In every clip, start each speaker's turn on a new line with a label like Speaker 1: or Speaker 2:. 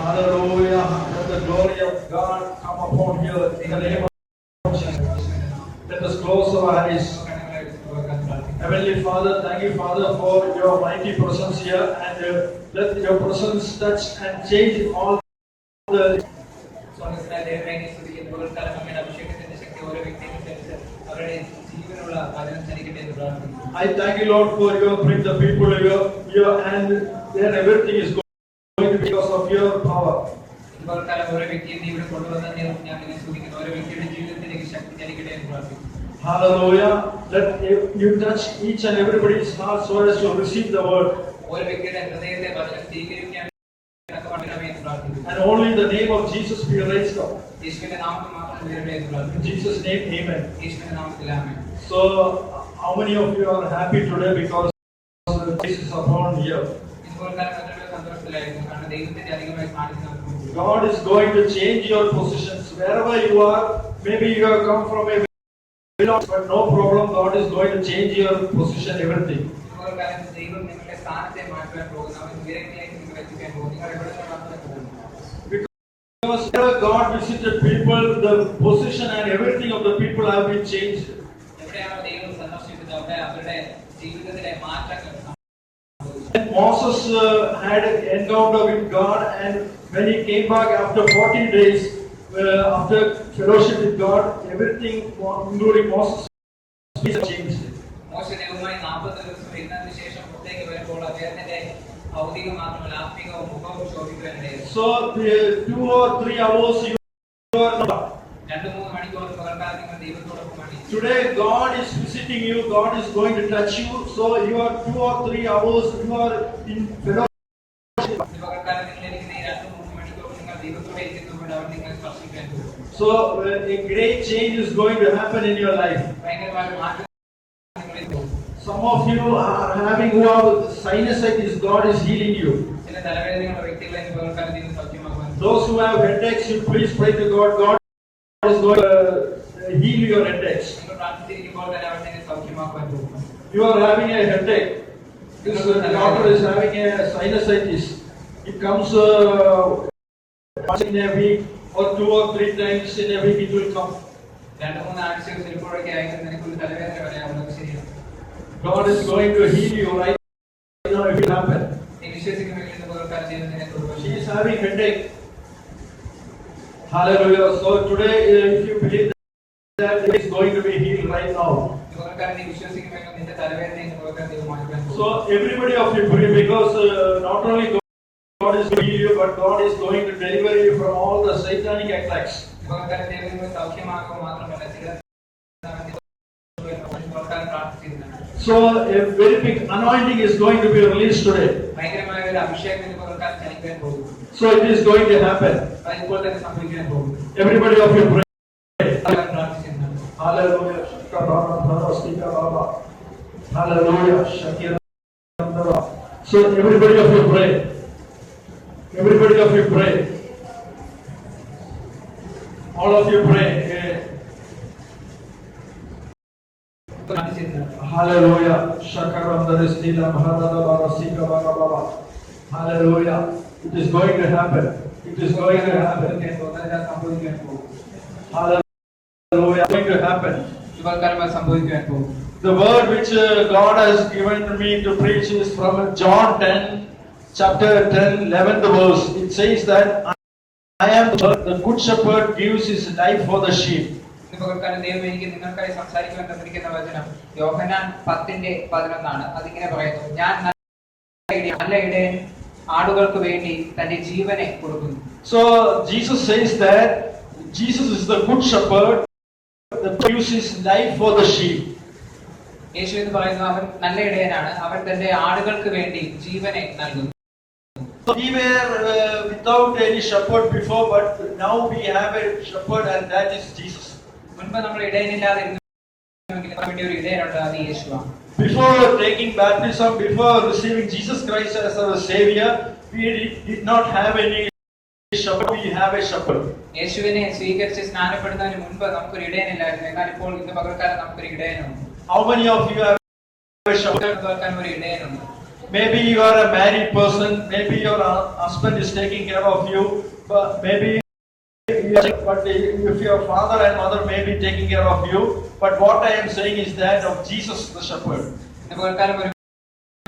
Speaker 1: Hallelujah. Let the glory of God come upon you in the name of Jesus. Let us close our eyes. Heavenly Father, thank you, Father, for your mighty presence here, and let your presence touch and change all the. I thank you, Lord, for you bring the people here, and then everything is going to be because of your power. Hallelujah. Let you touch each and everybody's heart so as to receive the word. And only in the name of Jesus we raise up. In Jesus' name, amen. So, how many of you are happy today because the grace is upon you? God is going to change your positions wherever you are. Maybe you have come from a but no problem. God is going to change your position, everything. Because whenever God visited people, the position and everything of the people have been changed. Moses had an encounter with God, and when he came back after 40 days, after fellowship with God, everything, including Moses, changed. So, 2 or 3 hours you are not. Today God is visiting you, God is going to touch you, so you are 2 or 3 hours, you are in fellowship. So a great change is going to happen in your life. Some of you are having who have sinusitis, God is healing you. Those who have headaches, you please pray to God. God is going to heal your headaches. You are having a headache. This doctor is having a sinusitis. It comes once in a week or 2 or 3 times in a week it will come. God is going to heal you right now if it happens. She is having headache. Hallelujah. So today, if you believe that it is going to be healed right now. So everybody of you pray, because not only God is going to heal you, but God is going to deliver you from all the satanic attacks. So a very big anointing is going to be released today. So it is going to happen. Everybody of you pray. Hallelujah. Hallelujah. So everybody of you pray. Everybody of you pray. All of you pray. Hallelujah. Hallelujah. It is going to happen. It is going to happen. Hallelujah. It's going to happen. The word which God has given me to preach is from John 10, chapter 10, 11th verse. It says that I am the good shepherd gives his life for the sheep.
Speaker 2: ദൈവം എനിക്ക് നിങ്ങൾക്കായി സംസാരിക്കുവാൻ തന്നിരിക്കുന്ന വചനം യോഹന്നാൻ 10:11 അതിങ്ങനെ പറയുന്നു, ഞാൻ നല്ല ഇടയൻ ആടുകൾക്ക് വേണ്ടി തന്റെ ജീവനെ കൊടുക്കുന്നു.
Speaker 1: So Jesus says that Jesus is the good shepherd that gives his life for the sheep.
Speaker 2: യേശു എന്ന് പറയുന്നത് അവൻ നല്ല ഇടയനാണ്, അവൻ തന്റെ ആടുകൾക്ക് വേണ്ടി ജീവനെ നൽകുന്നു.
Speaker 1: We were without any shepherd before, but now we have a shepherd, and that is Jesus.
Speaker 2: മുൻപ് നമ്മൾ ഇടയനില്ലാതെ വേണ്ടി ഒരു ഇടയനുണ്ട്, അത് യേശുവാണ്.
Speaker 1: Before taking baptism, before receiving Jesus Christ as our Savior, we did not have any shepherd. We have a shepherd.
Speaker 2: യേശുവിനെ സ്വീകരിച്ച് സ്നാനപ്പെടുന്നതിന് മുൻപ് നമുക്കൊരു ഇടയനില്ലായിരുന്നു, എന്നാൽ ഇപ്പോൾ ഇന്ന് പകൽക്കാലം നമുക്കൊരു ഇടയനുണ്ട്.
Speaker 1: How many of you have a shepherd?
Speaker 2: ഒരു ഇടയനുണ്ട്.
Speaker 1: Maybe you are a married person. Maybe your husband is taking care of you. But maybe if your father and mother may be taking care of you. But what I am saying is that of Jesus the shepherd.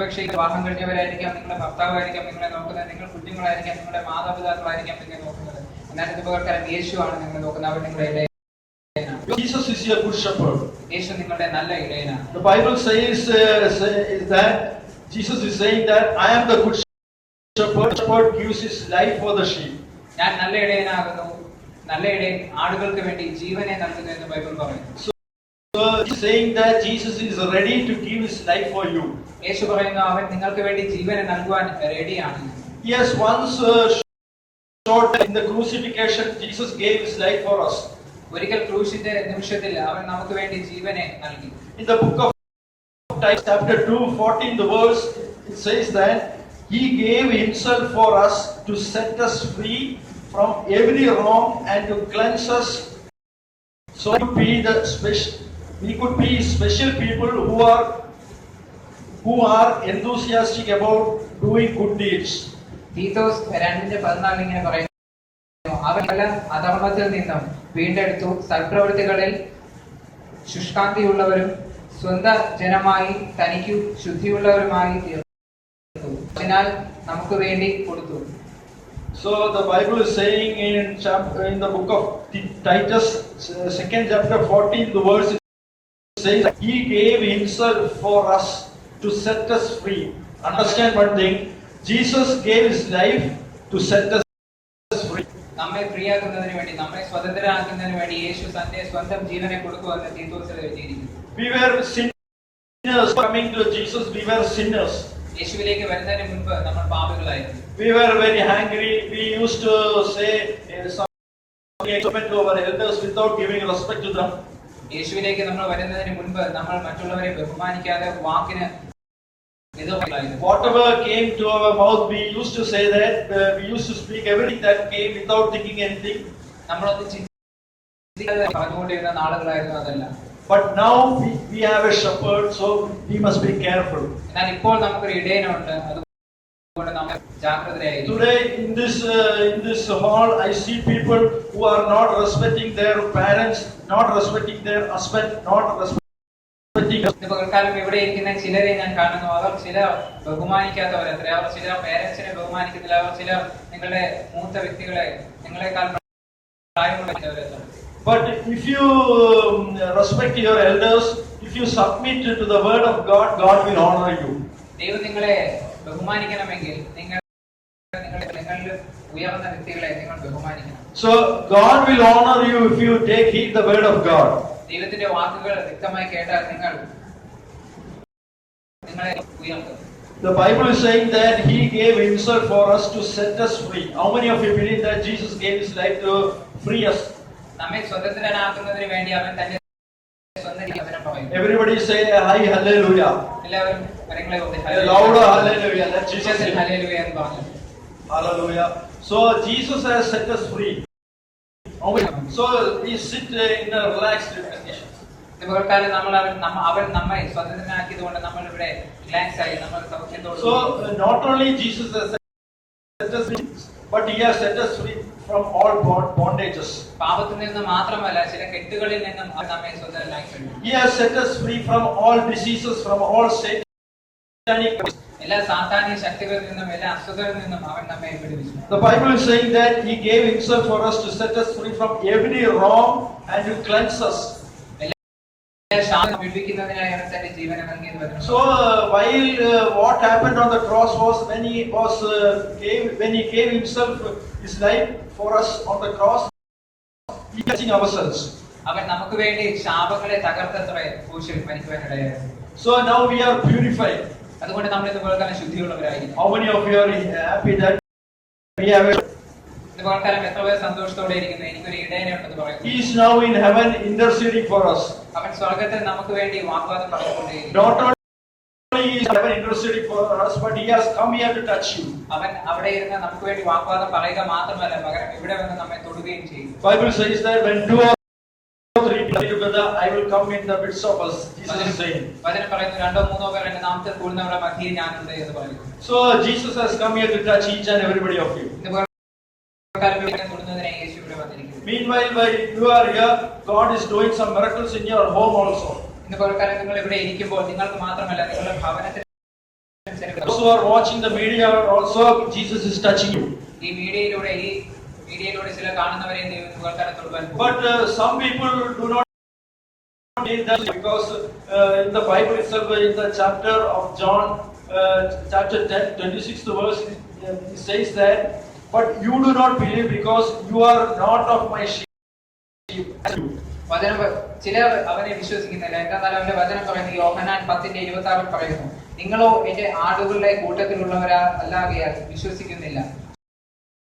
Speaker 2: പക്ഷേ വിവാഹം കഴിഞ്ഞവരായിരിക്കാം, നിങ്ങളുടെ ഭർത്താവായിരിക്കാം നിങ്ങളെ നോക്കുന്നത്, നിങ്ങൾ കുഞ്ഞുങ്ങളായിരിക്കാം, നിങ്ങളുടെ മാതാപിതാക്കളായിരിക്കാം നിങ്ങളെ നോക്കുന്നത്. എന്നാൽ ഇത് പകരം യേശുവാണ് നിങ്ങളെ നോക്കുന്നത്. അവൻ നിങ്ങളുടെ ഇടയനാണ്.
Speaker 1: Jesus is your good shepherd.
Speaker 2: യേശു നിങ്ങളുടെ നല്ല ഇടയനാണ്.
Speaker 1: The Bible says that Jesus is saying that I am the good shepherd. The shepherd gives his life for the sheep.
Speaker 2: ഞാൻ നല്ല ഇടയനാകുന്നു, നല്ല ഇടയൻ ആടുകൾക്ക് വേണ്ടി ജീവനെ നൽകുന്നു എന്ന് ബൈബിൾ പറയുന്നു.
Speaker 1: So he's saying that Jesus is ready to give his life for you.
Speaker 2: യേശു പറയുന്നു അവൻ നിങ്ങൾക്ക് വേണ്ടി ജീവനെ നൽകുവാൻ റെഡിയാണ്.
Speaker 1: Yes, once short in the crucifixion Jesus gave his life for us.
Speaker 2: ഒരിക്കൽ ക്രൂശിന്റെ നിമിഷത്തിൽ അവൻ നമുക്ക് വേണ്ടി ജീവനെ നൽകി.
Speaker 1: In the book of Titus chapter 2:14 the verse it says that he gave himself for us to set us free from every wrong and to cleanse us, so we could be special people who are enthusiastic about doing good deeds.
Speaker 2: Titus 2:14 ഇങ്ങനെ പറയുന്നു, അവനെല്ലാം അധർമ്മത്തിൽ നിന്നും വീണ്ടെടുത്തു, സൽപ്രവൃത്തികളിൽ ശുഷ്കാന്തിയുള്ളവരും സ്വന്തം ജനമായി തനിക്കു ശുദ്ധിയുള്ളവരുമായി തീർന്നു, അതിനാൽ നമുക്ക് വേണ്ടി കൊടുത്തു.
Speaker 1: So the Bible is saying in the book of Titus 2nd chapter 14 the verse says that he gave himself for us to set us free. Understand one thing, Jesus gave his life to set us free.
Speaker 2: നമ്മെ ഫ്രീയാക്കുന്നതിന് വേണ്ടി, നമ്മെ സ്വതന്ത്രരാക്കുന്നതിന് വേണ്ടി യേശു തന്റെ സ്വന്തം ജീവനെ കൊടുക്കുമെന്ന് തീത്തോസിൽ എഴുതിയിരിക്കുന്നു.
Speaker 1: We were sinners. Coming to Jesus, we were sinners.
Speaker 2: യേശുവിലേക്ക് വരുന്നതിന് മുൻപ് നമ്മൾ പാപികളായിരുന്നു.
Speaker 1: We were very angry. We used to say something to our elders without giving respect to them.
Speaker 2: യേശുവിലേക്ക് നമ്മൾ വരുന്നതിന് മുൻപ് നമ്മൾ മറ്റുള്ളവരെ ബഹുമാനിക്കാതെ വാക്കിന് എതിരായിരുന്നു.
Speaker 1: Whatever came to our mouth, we used to say that. We used to speak everything that came without thinking anything.
Speaker 2: നമ്മളൊന്ന് ചിന്തിക്കാതെ പറഞ്ഞുകൊണ്ടിരുന്ന നാളുകളായിരുന്നു അതല്ല.
Speaker 1: But now we have a shepherd, so we must be careful.
Speaker 2: എന്നാൽ ഇപ്പോൾ നമുക്കൊരു ഇടയനുണ്ട്, അതുകൊണ്ട് നമ്മൾ ജാഗ്രതയായിരിക്കും.
Speaker 1: Today in this hall, I see people who are not respecting their parents, not respecting their husband, not respecting.
Speaker 2: പകൽക്കാലം ഇവിടെ ഇരിക്കുന്ന ചിലരെ ഞാൻ കാണുന്നു, അവർ ചില ബഹുമാനിക്കാത്തവരത്ര, അവർ ചില പേരൻസിനെ ബഹുമാനിക്കുന്നില്ല, അവർ ചില നിങ്ങളുടെ മൂത്ത വ്യക്തികളെ നിങ്ങളെക്കാൾ പ്രായമുള്ളവരത്ര.
Speaker 1: But if you respect your elders, if you submit to the word of God, God will honor you.
Speaker 2: ദൈവം നിങ്ങളെ ബഹുമാനിക്കണമെങ്കിൽ നിങ്ങളിൽ ഉയർന്ന വ്യക്തികളെ നിങ്ങൾ ബഹുമാനിക്കണം.
Speaker 1: So God will honor you if you take heed the word of God.
Speaker 2: ദൈവത്തിന്റെ വാക്കുകൾ വ്യക്തമായി കേട്ടാൽ നിങ്ങളെ ഉയർത്തും.
Speaker 1: The Bible is saying that he gave himself for us to set us free. How many of you believe that Jesus gave his life to free us?
Speaker 2: നമ്മെ സ്വതന്ത്രനാക്കുന്നതിന് വേണ്ടി അവൻ തന്റെ സ്വന്തം ജീവനെ പറയും.
Speaker 1: Everybody say hi hallelujah.
Speaker 2: എല്ലാവരും കരങ്ങളെ ഉയർത്തി
Speaker 1: louder hallelujah. Let Jesus
Speaker 2: say hallelujah എന്ന് പറഞ്ഞു.
Speaker 1: Hallelujah. So Jesus has set us free. So we sit in a relaxed condition.
Speaker 2: ഇതുപോലക്കാലം അവൻ നമ്മെ സ്വതന്ത്രനാക്കിയതുകൊണ്ട് നമ്മൾ ഇവിടെ റിലാക്സ് ആയി നമ്മൾ സൗഖ്യത്തോടെ.
Speaker 1: So not only Jesus has set us free, but he has set us free from all bondages.
Speaker 2: പാപത്തിൽ നിന്ന് മാത്രമല്ല ചില കെട്ടുകളിൽ നിന്നും അവൻ നമ്മെ സ്വതന്ത്രനാക്കി.
Speaker 1: He has set us free from all diseases, from all satanic.
Speaker 2: എല്ലാ സാത്താനിക ശക്തികളിൽ നിന്നും എല്ലാ അസുഖങ്ങളിൽ നിന്നും അവൻ നമ്മെ വിടുവിച്ചു.
Speaker 1: The Bible is saying that he gave himself for us to set us free from every wrong and to cleanse us.
Speaker 2: വിടുവിക്കുന്നതിനായി അവൻ തന്റെ ജീവനെ നൽകിയത്.
Speaker 1: So while what happened on the cross was when he gave himself his life for us on the cross, he was cleansing ourselves.
Speaker 2: അവൻ നമുക്ക് വേണ്ടി ശാപങ്ങളെ തകർത്തത്രേ ക്രൂശിൽ മരിക്കുവാനിടയായി.
Speaker 1: So now we are purified.
Speaker 2: അതുകൊണ്ട് നമ്മൾ ഇതുപോലക്കാലം ശുദ്ധിയുള്ളവരായിരിക്കും.
Speaker 1: How many of you are happy that we have
Speaker 2: ഇതുപോലക്കാലം എത്ര പേർ സന്തോഷത്തോടെ ഇരിക്കുന്നു? എനിക്കൊരു ഇടയനെ ഉണ്ടെന്ന് പറയുന്നു.
Speaker 1: He is now in heaven interceding for us.
Speaker 2: അവൻ സ്വർഗ്ഗത്തിൽ നമുക്ക് വേണ്ടി വാഗ്ദാനം പറഞ്ഞുകൊണ്ടേയിരിക്കുന്നു.
Speaker 1: Not only is heaven interceding for us, but he has come here to touch you.
Speaker 2: അവൻ അവിടെ ഇരുന്ന് നമുക്ക് വേണ്ടി വാഗ്ദാനം പറയുക മാത്രമല്ല, പകരം ഇവിടെ വന്ന് നമ്മെ തൊടുകയും ചെയ്യും.
Speaker 1: Bible says that when two or three together, I will come in the midst of us. Jesus is saying.
Speaker 2: വചനം പറയുന്നു രണ്ടോ മൂന്നോ പേർ എന്റെ നാമത്തിൽ കൂടുന്നവരുടെ മധ്യയിൽ ഞാനുണ്ട് എന്ന് പറയുന്നു.
Speaker 1: So Jesus has come here to touch each and everybody of you. Meanwhile, while you are here, God is doing some miracles in your home also.
Speaker 2: നിങ്ങൾ ഇവിടെ ഇരിക്കുമ്പോൾ നിങ്ങൾക്ക് മാത്രമല്ല നിങ്ങളുടെ ഭവനത്തിൽ
Speaker 1: those who are watching the media also, Jesus is touching you.
Speaker 2: ഈ മീഡിയയിലൂടെ ചില കാണുന്നവരെ
Speaker 1: But some people do not need that, because in the Bible itself, in the chapter of John, chapter 10, 26th verse, it says that, but you do not believe because you are not of my sheep.
Speaker 2: ചിലർ അവനെ വിശ്വസിക്കുന്നില്ല. എന്നാൽ അവന്റെ വചനം പറയുന്നു യോഹന്നാൻ 10:26 പറയുന്നു, നിങ്ങളോ എന്റെ ആടുകളുടെ കൂട്ടത്തിലുള്ളവരാ അല്ലാകയാൽ വിശ്വസിക്കുന്നില്ല.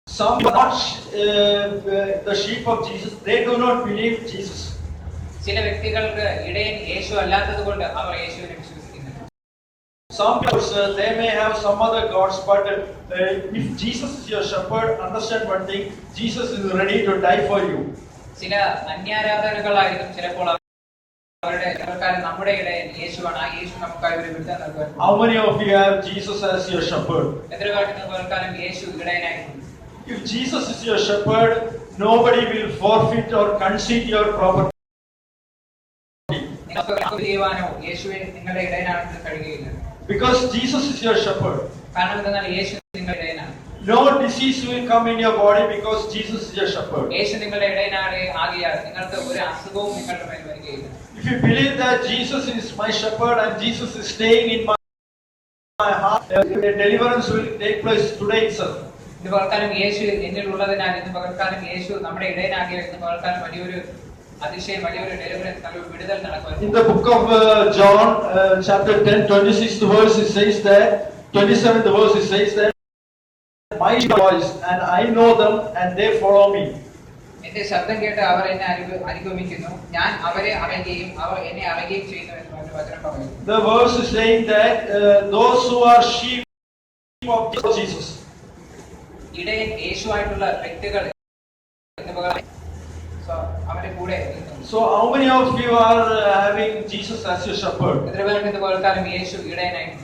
Speaker 1: Some are not the sheep of Jesus. They do not believe Jesus.
Speaker 2: ചില വ്യക്തികൾക്ക് ഇടയൻ യേശു അല്ലാത്തത് കൊണ്ട് അവർ യേശുവിനെ വിശ്വസിക്കുന്നില്ല.
Speaker 1: Some people they may have some other gods, but if Jesus is your shepherd, understand one thing: Jesus is ready to die for you.
Speaker 2: ചില അന്യാരാധനകളായിരിക്കും ചിലപ്പോൾ അവരുടെ നമ്മുടെ ഇടയൻ യേശുവാണ്. ആ യേശു നമുക്കായി ഒരു വിടുതൽ നൽകുവാൻ.
Speaker 1: How many of you have Jesus as your shepherd?
Speaker 2: എത്ര പേർക്ക് യേശു ഇടയനായിട്ടുണ്ട്?
Speaker 1: If Jesus is your shepherd, nobody will forfeit or concede your property.
Speaker 2: യേശുവെ നിങ്ങളുടെ ഇടയനാണെന്ന് കഴിയുകയില്ല.
Speaker 1: Because Jesus is your shepherd.
Speaker 2: കാരണം എന്തെന്നാൽ യേശു നിങ്ങളുടെ ഇടയനാണ്.
Speaker 1: No disease will come in your body because Jesus is your shepherd.
Speaker 2: യേശു നിങ്ങളുടെ ഇടയനാണ് ആകിയാൽ നിങ്ങൾക്ക് ഒരു അസുഖവും നിങ്ങളുടെ മേൽ വരികയില്ല.
Speaker 1: If you believe that Jesus is my shepherd and Jesus is staying in my heart, deliverance will take place today itself.
Speaker 2: ഇന്ന് പകൽക്കാലം യേശു എന്നിൽ ഉള്ളതിനാൽ, ഇന്ന് പകൽക്കാലം യേശു നമ്മുടെ ഇടയനാകിയ ഇന്ന് പകൽക്കാലം വലിയൊരു അതിശയം, വലിയൊരു ഡെലിവറൻസ്, നല്ലൊരു വിടുതൽ നടക്കും.
Speaker 1: In the book of John, chapter 10, 26th verse, it says that, 27th verse, it says that, my voice and I know them and they follow me.
Speaker 2: എന്റെ ശബ്ദം കേട്ട് അവർ എന്നെ അനുഗമിക്കുന്നു, ഞാൻ അവരെ അറിയുകയും അവർ എന്നെ അറിയുകയും ചെയ്യുന്നു എന്ന് വചനം പറയുന്നു.
Speaker 1: The verse is saying that those who are sheep of Jesus.
Speaker 2: ഇടയൻ യേശുവായിട്ടുള്ള വ്യക്തികൾ അവരുടെ കൂടെ.
Speaker 1: So how many of you are having Jesus as your shepherd?
Speaker 2: എത്ര പേർക്ക് ഇന്ന് പകൽക്കാലം യേശു ഇടയനായിട്ടുണ്ട്?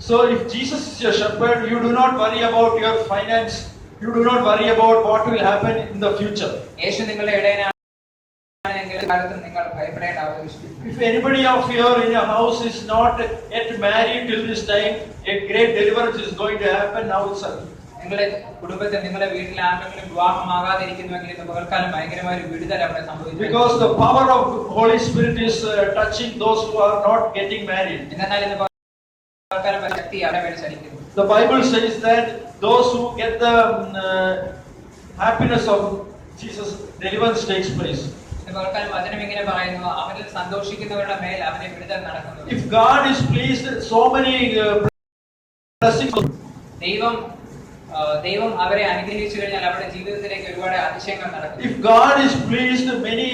Speaker 1: So if Jesus is your shepherd, you do not worry about your finance. You do not worry about what will happen in the future.
Speaker 2: യേശു നിങ്ങളുടെ ഇടയനാണെങ്കിൽ കാലത്തും നിങ്ങൾ ഭയപ്പെടേണ്ട ആവശ്യമില്ല.
Speaker 1: If anybody of you in your house is not yet married till this time, a great deliverance is going to happen now itself.
Speaker 2: നിങ്ങളുടെ കുടുംബത്തിൽ നിങ്ങളുടെ വീട്ടിൽ ആരെങ്കിലും വിവാഹമാകാതിരിക്കുന്നുവെങ്കിൽ ഇന്ന് പകൽക്കാലം ഭയങ്കരമായ ഒരു വിടുതൽ അവിടെ സംഭവിക്കും.
Speaker 1: Because the power of Holy Spirit is touching those who are not getting married.
Speaker 2: എന്നാൽ ഇന്ന് പകൽക്കാലം ശക്തി അവിടെ മേൽ ചലിക്കുന്നു.
Speaker 1: The Bible says that those who get the happiness of Jesus, deliverance takes place.
Speaker 2: ഇന്ന് പകൽക്കാലം വചനം ഇങ്ങനെ പറയുന്നു, അവരിൽ സന്തോഷിക്കുന്നവരുടെ മേൽ അവനെ വിടുതൽ നടക്കുന്നു.
Speaker 1: If God is pleased, so many blessings.
Speaker 2: ദൈവം അവരെ അനുഗ്രഹിച്ചു കഴിഞ്ഞാൽ അവരുടെ ജീവിതത്തിലേക്ക് ഒരുപാട് അതിശയങ്ങൾ നടക്കും.
Speaker 1: If God is pleased, many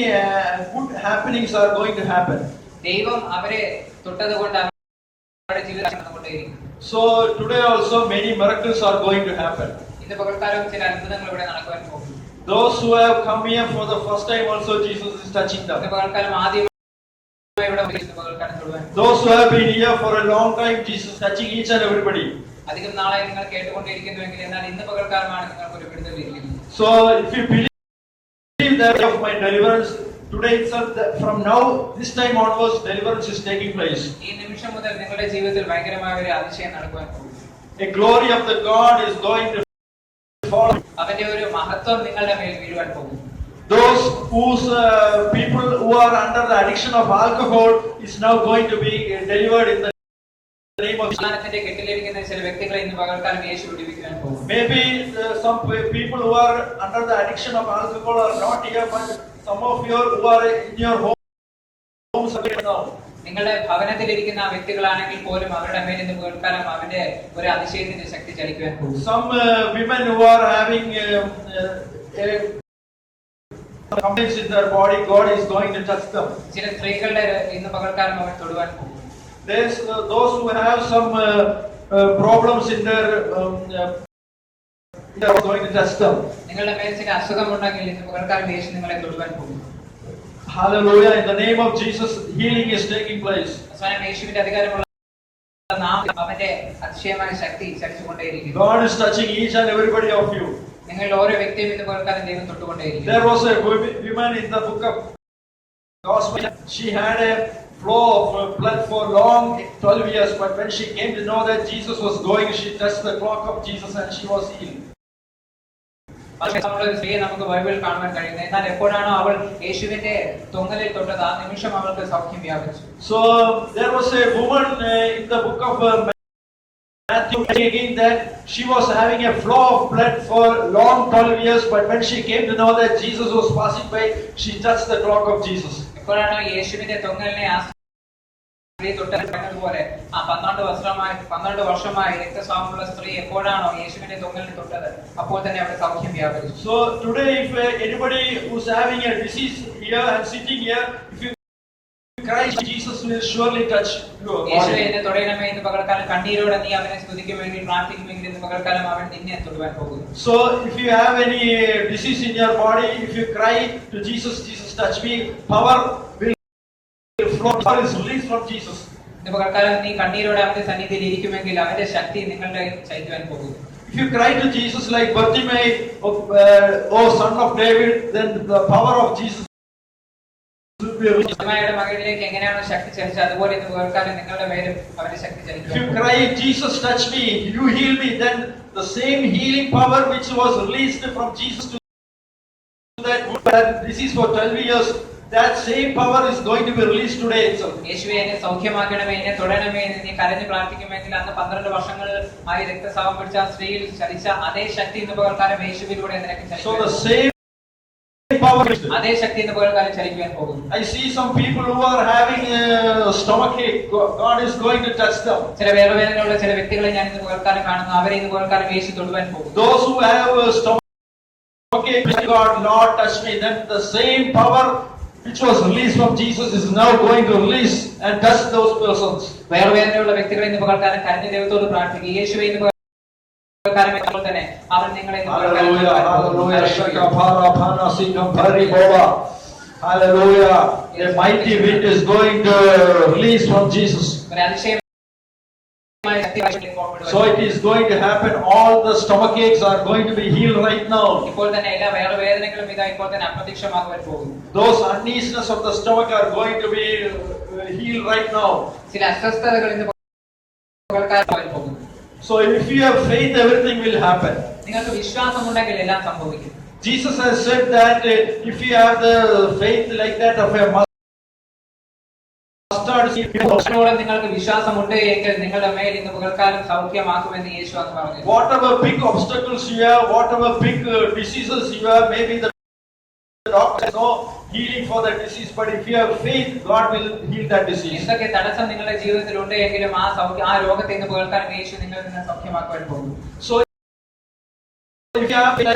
Speaker 1: good happenings are going to happen.
Speaker 2: ദൈവം അവരെ തൊട്ടതുകൊണ്ട് അവരുടെ ജീവിതത്തിൽ നടന്നുകൊണ്ടേയിരിക്കും.
Speaker 1: So today also many miracles are going to happen.
Speaker 2: ഇന്ന് പകൽക്കാലം ചില അത്ഭുതങ്ങൾ ഇവിടെ നടക്കുവാൻ പോകുന്നു.
Speaker 1: Those who have come here for the first time also, Jesus is touching them.
Speaker 2: ഇന്ന് പകൽക്കാലം ആദ്യമായി ഇവിടെ പകൽക്കാലം തൊടുവാൻ.
Speaker 1: Those who have been here for a long time, Jesus is touching each and everybody.
Speaker 2: അധികം നാളായി നിങ്ങൾ കേട്ടുകൊണ്ടിരിക്കുന്നുവെങ്കിൽ എന്നാൽ ഇന്ന് പകൽക്കാലമാണ് നിങ്ങൾക്ക് ഒരു വിടുതൽ ലഭിക്കുന്നത്.
Speaker 1: So if you believe that of my deliverance today itself, from now this time onwards, deliverance is taking place.
Speaker 2: ഈ നിമിഷം മുതൽ നിങ്ങളുടെ ജീവിതത്തിൽ ഭയങ്കരമായ ഒരു അതിശയം നടക്കുവാൻ പോകുന്നു.
Speaker 1: A glory of the God is going to fall.
Speaker 2: അവന്റെ ഒരു മഹത്വം നിങ്ങളുടെ മേൽ വീഴുവാൻ പോകുന്നു.
Speaker 1: Those whose people who are under the addiction of alcohol is now going to be delivered in the name of Jesus.
Speaker 2: കെട്ടിലിരിക്കുന്ന ചില വ്യക്തികളെ ഇന്ന് പകൽക്കാലം യേശു വിടുവിക്കാൻ പോകുന്നു.
Speaker 1: Maybe some people who are under the addiction of alcohol are not here, but some of you who are in your homes now.
Speaker 2: നിങ്ങളുടെ ഭവനത്തിലിരിക്കുന്ന വ്യക്തികളാണെങ്കിൽ പോലും അവരുടെ മേൽ ഇന്ന് പകൽക്കാലം അവന്റെ ഒരു അതിശയത്തിന്റെ ശക്തി ചലിക്കുവാൻ പോകും.
Speaker 1: Some women who are having complaints in their body, God is going to touch them.
Speaker 2: ചില സ്ത്രീകളുടെ ഇന്ന് പകൽക്കാലം അവർ തൊടുവാൻ പോകും.
Speaker 1: There's those who have some problems in their they are going to touch them.
Speaker 2: നിങ്ങളുടെ മേൽ ചില അസുഖമുണ്ടെങ്കിൽ ഇന്ന് പകൽക്കാലം യേശു നിങ്ങളെ തൊടുവാൻ പോകും.
Speaker 1: Hallelujah. In the name of Jesus, healing is taking place.
Speaker 2: അവസാനം യേശുവിന്റെ അധികാരമുള്ള നാമത്തിൽ അവന്റെ അതിശയമായ ശക്തി ചലിച്ചുകൊണ്ടേയിരിക്കുന്നു.
Speaker 1: God is touching each and everybody of you.
Speaker 2: നിങ്ങൾ ഓരോ വ്യക്തിയും ഇന്ന് പകർക്കാനും ദൈവം തൊട്ടുകൊണ്ടേയിരിക്കുന്നു.
Speaker 1: There was a woman in the book of Gospel. She had a flow of blood for long 12 years, but when she came to know that Jesus was going, she touched the clock of Jesus and she was healed.
Speaker 2: ഒരു സ്ത്രീയെ നമുക്ക് ബൈബിളിൽ കാണാൻ കഴിയുന്നത്. എന്നാൽ എപ്പോഴാണോ അവൾ യേശുവിന്റെ തൊങ്ങലിൽ തൊട്ടത് ആ നിമിഷം അവൾക്ക് സൗഖ്യം വ്യാപിച്ചു.
Speaker 1: So there was a woman in the book of Matthew again that she was having a flow of blood for long 12 years, but when she came to know that Jesus was passing by, she touched the clock of Jesus.
Speaker 2: എപ്പോഴാണോ യേശുവിന്റെ തൊങ്ങലിനെ ആ സ്ത്രീ തൊട്ടതുപോലെ ആ 12 വർഷമായി രക്തസ്രാവമുള്ള സ്ത്രീ എപ്പോഴാണോ യേശുവിന്റെ തൊങ്ങലിനെ തൊട്ടത് അപ്പോൾ തന്നെ അവിടെ സൗഖ്യം വ്യാപരിച്ചു.
Speaker 1: So today if anybody who's having a disease here and sitting here, if you cry, Jesus will surely touch your body.
Speaker 2: യേശുവേ എന്നെ തൊടണമേ എന്ന് പകൽക്കാലം കണ്ണീരോടെ നീ അവനെ സ്തുതിക്കുമെങ്കിൽ പ്രാർത്ഥിക്കുമെങ്കിൽ എന്ന് പകൽക്കാലം അവൻ നിന്നെ തൊടുവാൻ പോകുന്നു.
Speaker 1: So if you have any disease in your body, if you cry to Jesus, Jesus touch me, power will flow, power is released from Jesus.
Speaker 2: ഇന്ന് പകൽക്കാലം നീ കണ്ണീരോടെ അവന്റെ സന്നിധിയിൽ ഇരിക്കുമെങ്കിൽ അവന്റെ ശക്തി നിങ്ങളുടെ ചലിക്കുവാൻ പോകുന്നു.
Speaker 1: If you cry to Jesus like Bartimaeus, oh son of David, then the power of Jesus will be released.
Speaker 2: മകനിലേക്ക് എങ്ങനെയാണോ ശക്തി ചലിച്ചത് അതുപോലെ ഇന്ന് പകൽക്കാലം നിങ്ങളുടെ മേലും അവന്റെ ശക്തി
Speaker 1: If
Speaker 2: ചലിക്കും.
Speaker 1: you cry, Jesus touch me, you heal me, then the same healing power which was released from Jesus to that disease for 12 years, that same power is going to be released today itself.
Speaker 2: യേശുവേ എന്നെ സൗഖ്യമാക്കണമേ എന്നെ തൊടണമേ എന്ന് നീ കരഞ്ഞു പ്രാർത്ഥിക്കുമെങ്കിൽ അന്ന് 12 വർഷങ്ങൾ ആയി രക്തസ്രാവം പിടിച്ച ആ സ്ത്രീയിൽ ചലിച്ച അതേ ശക്തി ഇന്ന് പകൽക്കാലം യേശുവിലൂടെ നിനക്ക്
Speaker 1: So the
Speaker 2: ചലിക്കും.
Speaker 1: same power.
Speaker 2: അതേ ശക്തി ഇന്ന് പകൽക്കാലം ചലിക്കുവാൻ പോകുന്നു.
Speaker 1: I see some people who are having stomach ache. God is going to touch them.
Speaker 2: ചില വേദനയുള്ള ചില വ്യക്തികളെ ഞാൻ ഇന്ന് പകൽക്കാലം കാണുന്നു. അവരെ ഇന്ന് പകൽക്കാലം യേശു തൊടുവാൻ പോകുന്നു.
Speaker 1: Those who have stomach ache, God, Lord, touch me. Then the same power which was released from Jesus is now going to release and touch those persons.
Speaker 2: വേദനയുള്ള വ്യക്തികളെ ഇന്ന് പകൽക്കാലം കരഞ്ഞ ദൈവത്തോട് പ്രാർത്ഥിക്കുക. യേശുവേ ഇന്ന് പകൽക്കാലം തന്നെ അവൻ നിങ്ങളെ ഇന്ന് പകൽക്കാലം
Speaker 1: Hallelujah, hallelujah, shakapara phana sikam bhari boba. Hallelujah. A mighty wind is going to release from Jesus.
Speaker 2: ഒരു അതിശയമായ ശക്തി
Speaker 1: So it is going to happen. All the stomach aches are going to be healed right now.
Speaker 2: ഇപ്പോൾ തന്നെ എല്ലാ വേദനകളും ഇതാ ഇപ്പോൾ തന്നെ അപ്രത്യക്ഷമാകുവാൻ പോകുന്നു.
Speaker 1: Those uneasiness of the stomach are going to be healed right now.
Speaker 2: ചില അസ്വസ്ഥതകൾ ഇന്ന് പകൽക്കാലം പോകുന്നു.
Speaker 1: So if you have faith, everything will happen.
Speaker 2: നിങ്ങൾക്ക് വിശ്വാസമുണ്ടെങ്കിൽ എല്ലാം സംഭവിക്കും.
Speaker 1: Jesus has said that if you have the faith like that of a mustard seed,
Speaker 2: നിങ്ങൾക്ക് വിശ്വാസമുണ്ട് എങ്കിൽ നിങ്ങളുടെ മേൽ ഇന്ന് പകൽക്കാലം സൗഖ്യമാക്കുമെന്ന് യേശു അന്ന് പറഞ്ഞു.
Speaker 1: whatever big obstacles you have, whatever big diseases you have, maybe the doctor has no healing for that disease, but if you have faith, God will heal that disease.
Speaker 2: എന്തൊക്കെ തടസ്സം നിങ്ങളുടെ ജീവിതത്തിൽ ഉണ്ട് എങ്കിലും ആ രോഗത്തെ ഇന്ന് പകൽക്കാലം യേശു നിങ്ങളിൽ നിന്ന് സൗഖ്യമാക്കുവാൻ പോകുന്നു.
Speaker 1: So if you have faith,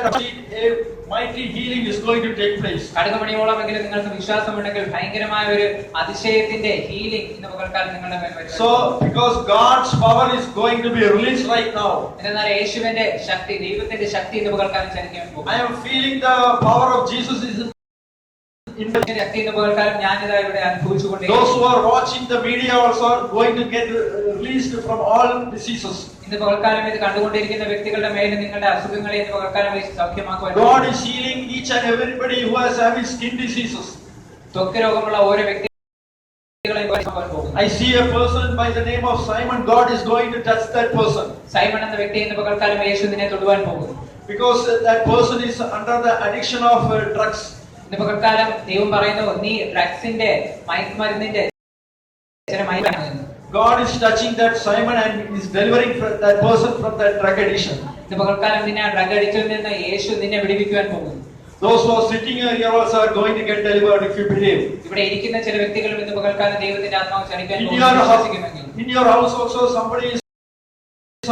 Speaker 1: a mighty healing is going to take place.
Speaker 2: കടുകുമണിയോളമെങ്കിലും നിങ്ങൾക്ക് വിശ്വാസമുണ്ടെങ്കിൽ ഭയങ്കരമായ ഒരു അതിശയത്തിന്റെ ഹീലിംഗ് ഇന്ന് പകൽക്കാലം നിങ്ങളുടെ മേൽ വരും.
Speaker 1: So because God's power is going to be released right now.
Speaker 2: എന്നാൽ യേശുവിന്റെ ശക്തി ദൈവത്തിന്റെ ശക്തി ഇന്ന് പകൽക്കാലം ചലിക്കാൻ പോകുന്നു.
Speaker 1: I am feeling the power of Jesus is in the
Speaker 2: ശക്തി ഇന്ന് പകൽക്കാലം ഞാനിതാ ഇവിടെ അനുഭവിച്ചുകൊണ്ടേ.
Speaker 1: Those who are watching the media also are going to get released from all diseases.
Speaker 2: ഇന്ന് പകൽക്കാലം ഇത് കണ്ടുകൊണ്ടിരിക്കുന്ന വ്യക്തികളുടെ മേൽ നിങ്ങളുടെ അസുഖങ്ങളെ ഇന്ന് പകൽക്കാലം സൗഖ്യമാക്കുവാൻ
Speaker 1: God is healing each and everybody who has having skin diseases.
Speaker 2: ത്വക്ക് രോഗമുള്ള ഓരോ വ്യക്തികളെ പോകുന്നു.
Speaker 1: I see a person by the name of Simon. God is going to touch that person.
Speaker 2: Simon എന്ന വ്യക്തി ഇന്ന് പകൽക്കാലം യേശു നിന്നെ തൊടുവാൻ പോകുന്നു.
Speaker 1: Because that person is under the addiction of drugs.
Speaker 2: ഇന്ന് പകൽക്കാലം ദൈവം പറയുന്നു നീ ഡ്രഗ്സിന്റെ മയക്കുമരുന്നിന്റെ
Speaker 1: God is touching that Simon and is delivering that person from that drug addiction.
Speaker 2: ഇന്ന് പകൽക്കാലം നിന്നെ ആ ഡ്രഗ് അഡിക്ഷനിൽ നിന്ന് യേശു നിന്നെ വിടുവിക്കുവാൻ പോകുന്നു.
Speaker 1: Those who are sitting here also are going to get delivered if you believe.
Speaker 2: ഇവിടെ ഇരിക്കുന്ന ചില വ്യക്തികളും ഇന്ന് പകൽക്കാലം ദൈവത്തിന്റെ ആത്മാവ് ചലിക്കാൻ
Speaker 1: In
Speaker 2: വിശ്വസിക്കുമെങ്കിൽ
Speaker 1: your house also somebody is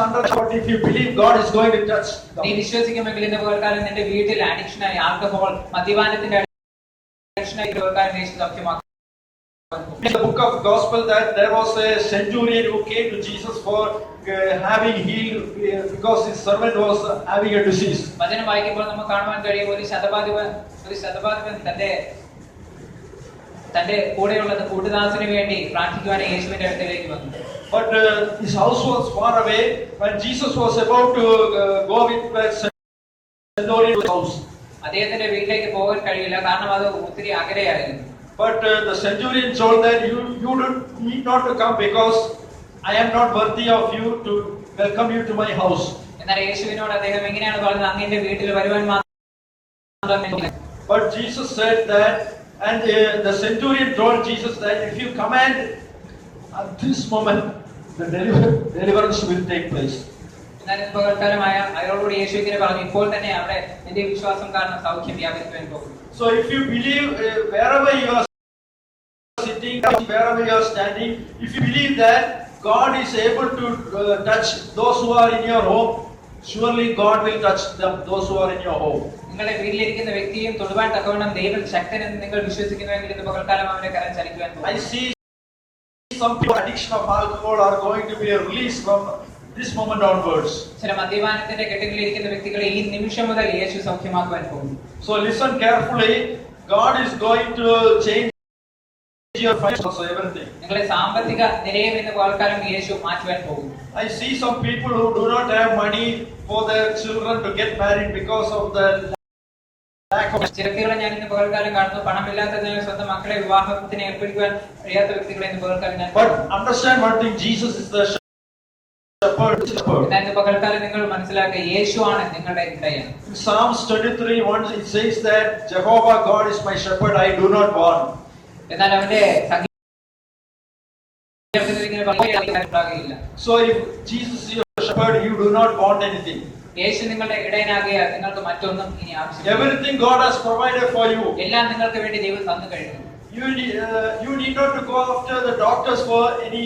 Speaker 1: under, but if you believe, God is going to touch
Speaker 2: നീ
Speaker 1: them.
Speaker 2: വിശ്വസിക്കുമെങ്കിൽ ഇന്ന് പകൽക്കാലം നിന്റെ വീട്ടിൽ അഡിക്ഷനായി ആൽക്കഹോൾ മദ്യപാനത്തിന്റെ അഡിക്ഷനായി പകൽക്കാലം യേശു സൗഖ്യമാക്കും.
Speaker 1: In the book of Gospel that there was a centurion who came to Jesus for having healed because his servant was having a disease.
Speaker 2: വചനം വായിക്കുമ്പോൾ നമുക്ക് കാണുവാൻ കഴിയും ഒരു ശതപാധിപൻ തന്റെ തന്റെ കൂടെയുള്ള കൂട്ടുദാസന് വേണ്ടി പ്രാർത്ഥിക്കുവാനായി യേശുവിന്റെ അടുത്തേക്ക് വന്നു.
Speaker 1: But his house was far away. When Jesus was about to go with the centurion's house,
Speaker 2: അദ്ദേഹത്തിന്റെ വീട്ടിലേക്ക് പോകാൻ കഴിയില്ല, കാരണം അത് ഒത്തിരി അകലെയായിരുന്നു.
Speaker 1: but the centurion told that you need not to come because I am not worthy of you to welcome you to my house.
Speaker 2: എന്നാൽ യേശുവിനോട് അദ്ദേഹം എങ്ങനെയാണ് പറഞ്ഞത്, അങ്ങ് എന്റെ വീട്ടിൽ വരുവാൻ മാത്രം.
Speaker 1: But Jesus said that, and the centurion told Jesus that if you command at this moment, the deliverance will take place.
Speaker 2: എന്നാൽ പകൽക്കാലമായ അയാളോട് യേശു ഇങ്ങനെ പറഞ്ഞു, ഇപ്പോൾ തന്നെ അവിടെ നിന്റെ വിശ്വാസം കാരണം സൗഖ്യം വ്യാപിക്കുവാൻ പോകും.
Speaker 1: So if you believe wherever you are sitting, wherever you are standing, if you believe that God is able to touch those who are in your home, surely God will touch them, those who are in your home.
Speaker 2: നിങ്ങളുടെ വീട്ടിലിരിക്കുന്ന വ്യക്തിയും തൊടുവാൻ തക്കവണ്ണം ദൈവം ശക്തനെന്ന് നിങ്ങൾ വിശ്വസിക്കുന്നുവെങ്കിൽ ഇന്ന് പകൽക്കാലം അവന്റെ കരം ചലിക്കുവാൻ പോകും.
Speaker 1: I see some people addiction of alcohol are going to be released from this moment onwards.
Speaker 2: ചില മദ്യപാനത്തിന്റെ കെട്ടുകളിലിരിക്കുന്ന വ്യക്തികളെ ഈ നിമിഷം മുതൽ യേശു സൗഖ്യമാക്കുവാൻ പോകും.
Speaker 1: So listen carefully. God is going to change your finances, everything.
Speaker 2: നിങ്ങളെ സാമ്പത്തിക നിലയിൽ നിന്ന് പകൽക്കാലം യേശു മാറ്റുവാൻ പോകും.
Speaker 1: I see some people who do not have money for their children to get married because of the lack of.
Speaker 2: ചില വ്യക്തികളെ ഞാൻ ഇന്ന് പകൽക്കാലം കാണുന്നു, പണമില്ലാത്തതിനാൽ സ്വന്തം മക്കളെ വിവാഹത്തിന് ഏർപ്പെടുത്തുവാൻ കഴിയാത്ത വ്യക്തികളെ ഇന്ന് പകൽക്കാലം ഞാൻ.
Speaker 1: But understand one thing: Jesus is the shepherd.
Speaker 2: എന്നാൽ ഇന്ന് പകൽക്കാലം നിങ്ങൾ മനസ്സിലാക്കുക, യേശുവാണ് നിങ്ങളുടെ ഇടയൻ.
Speaker 1: In Psalms 23:1 it says that Jehovah God is my shepherd, I do not want.
Speaker 2: എന്നാൽ അവന്റെ
Speaker 1: So if Jesus is your shepherd, you do not want anything.
Speaker 2: യേശു നിങ്ങളുടെ ഇടയനാകിയാൽ നിങ്ങൾക്ക് മറ്റൊന്നും ഇനി ആവശ്യമില്ല.
Speaker 1: Everything God has provided for you.
Speaker 2: എല്ലാം നിങ്ങൾക്ക് വേണ്ടി ദൈവം തന്നു കഴിഞ്ഞു.
Speaker 1: You need not to go after the doctors for any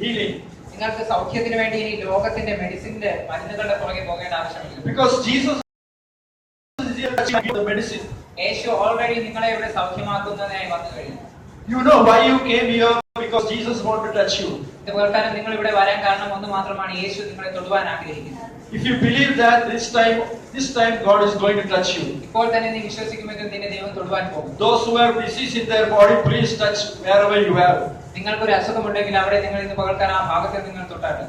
Speaker 1: healing.
Speaker 2: നിങ്ങൾക്ക് സൗഖ്യത്തിന് വേണ്ടി ഇനി ലോകത്തിന്റെ മെഡിസിന്റെ മരുന്നുകളുടെ പുറകെ പോകേണ്ട ആവശ്യമില്ല.
Speaker 1: Because Jesus is here to give the medicine.
Speaker 2: Yeshu already നിങ്ങളെ ഇവിടെ സൗഖ്യമാക്കുന്നതിനായി വന്നു കഴിഞ്ഞു.
Speaker 1: You know why you came here? Because Jesus wanted to touch you.
Speaker 2: ഇതുപോലെക്കാലം നിങ്ങൾ ഇവിടെ വരാൻ കാരണം ഒന്ന് മാത്രമാണ്, യേശു നിങ്ങളെ തൊടുവാൻ ആഗ്രഹിക്കുന്നത്.
Speaker 1: If you believe that this time God is going to touch you.
Speaker 2: ഇപ്പോൾ തന്നെ നീ വിശ്വസിക്കുമെങ്കിൽ നിന്നെ ദൈവം തൊടുവാൻ പോകും.
Speaker 1: Those who have disease in their body, please touch wherever you have.
Speaker 2: നിങ്ങൾക്കൊരു അസുഖമുണ്ടെങ്കിൽ അവിടെ നിങ്ങൾ ഇന്ന് പകൽക്കാലം ആ ഭാഗത്ത് നിങ്ങൾ തൊട്ടാട്ടെ.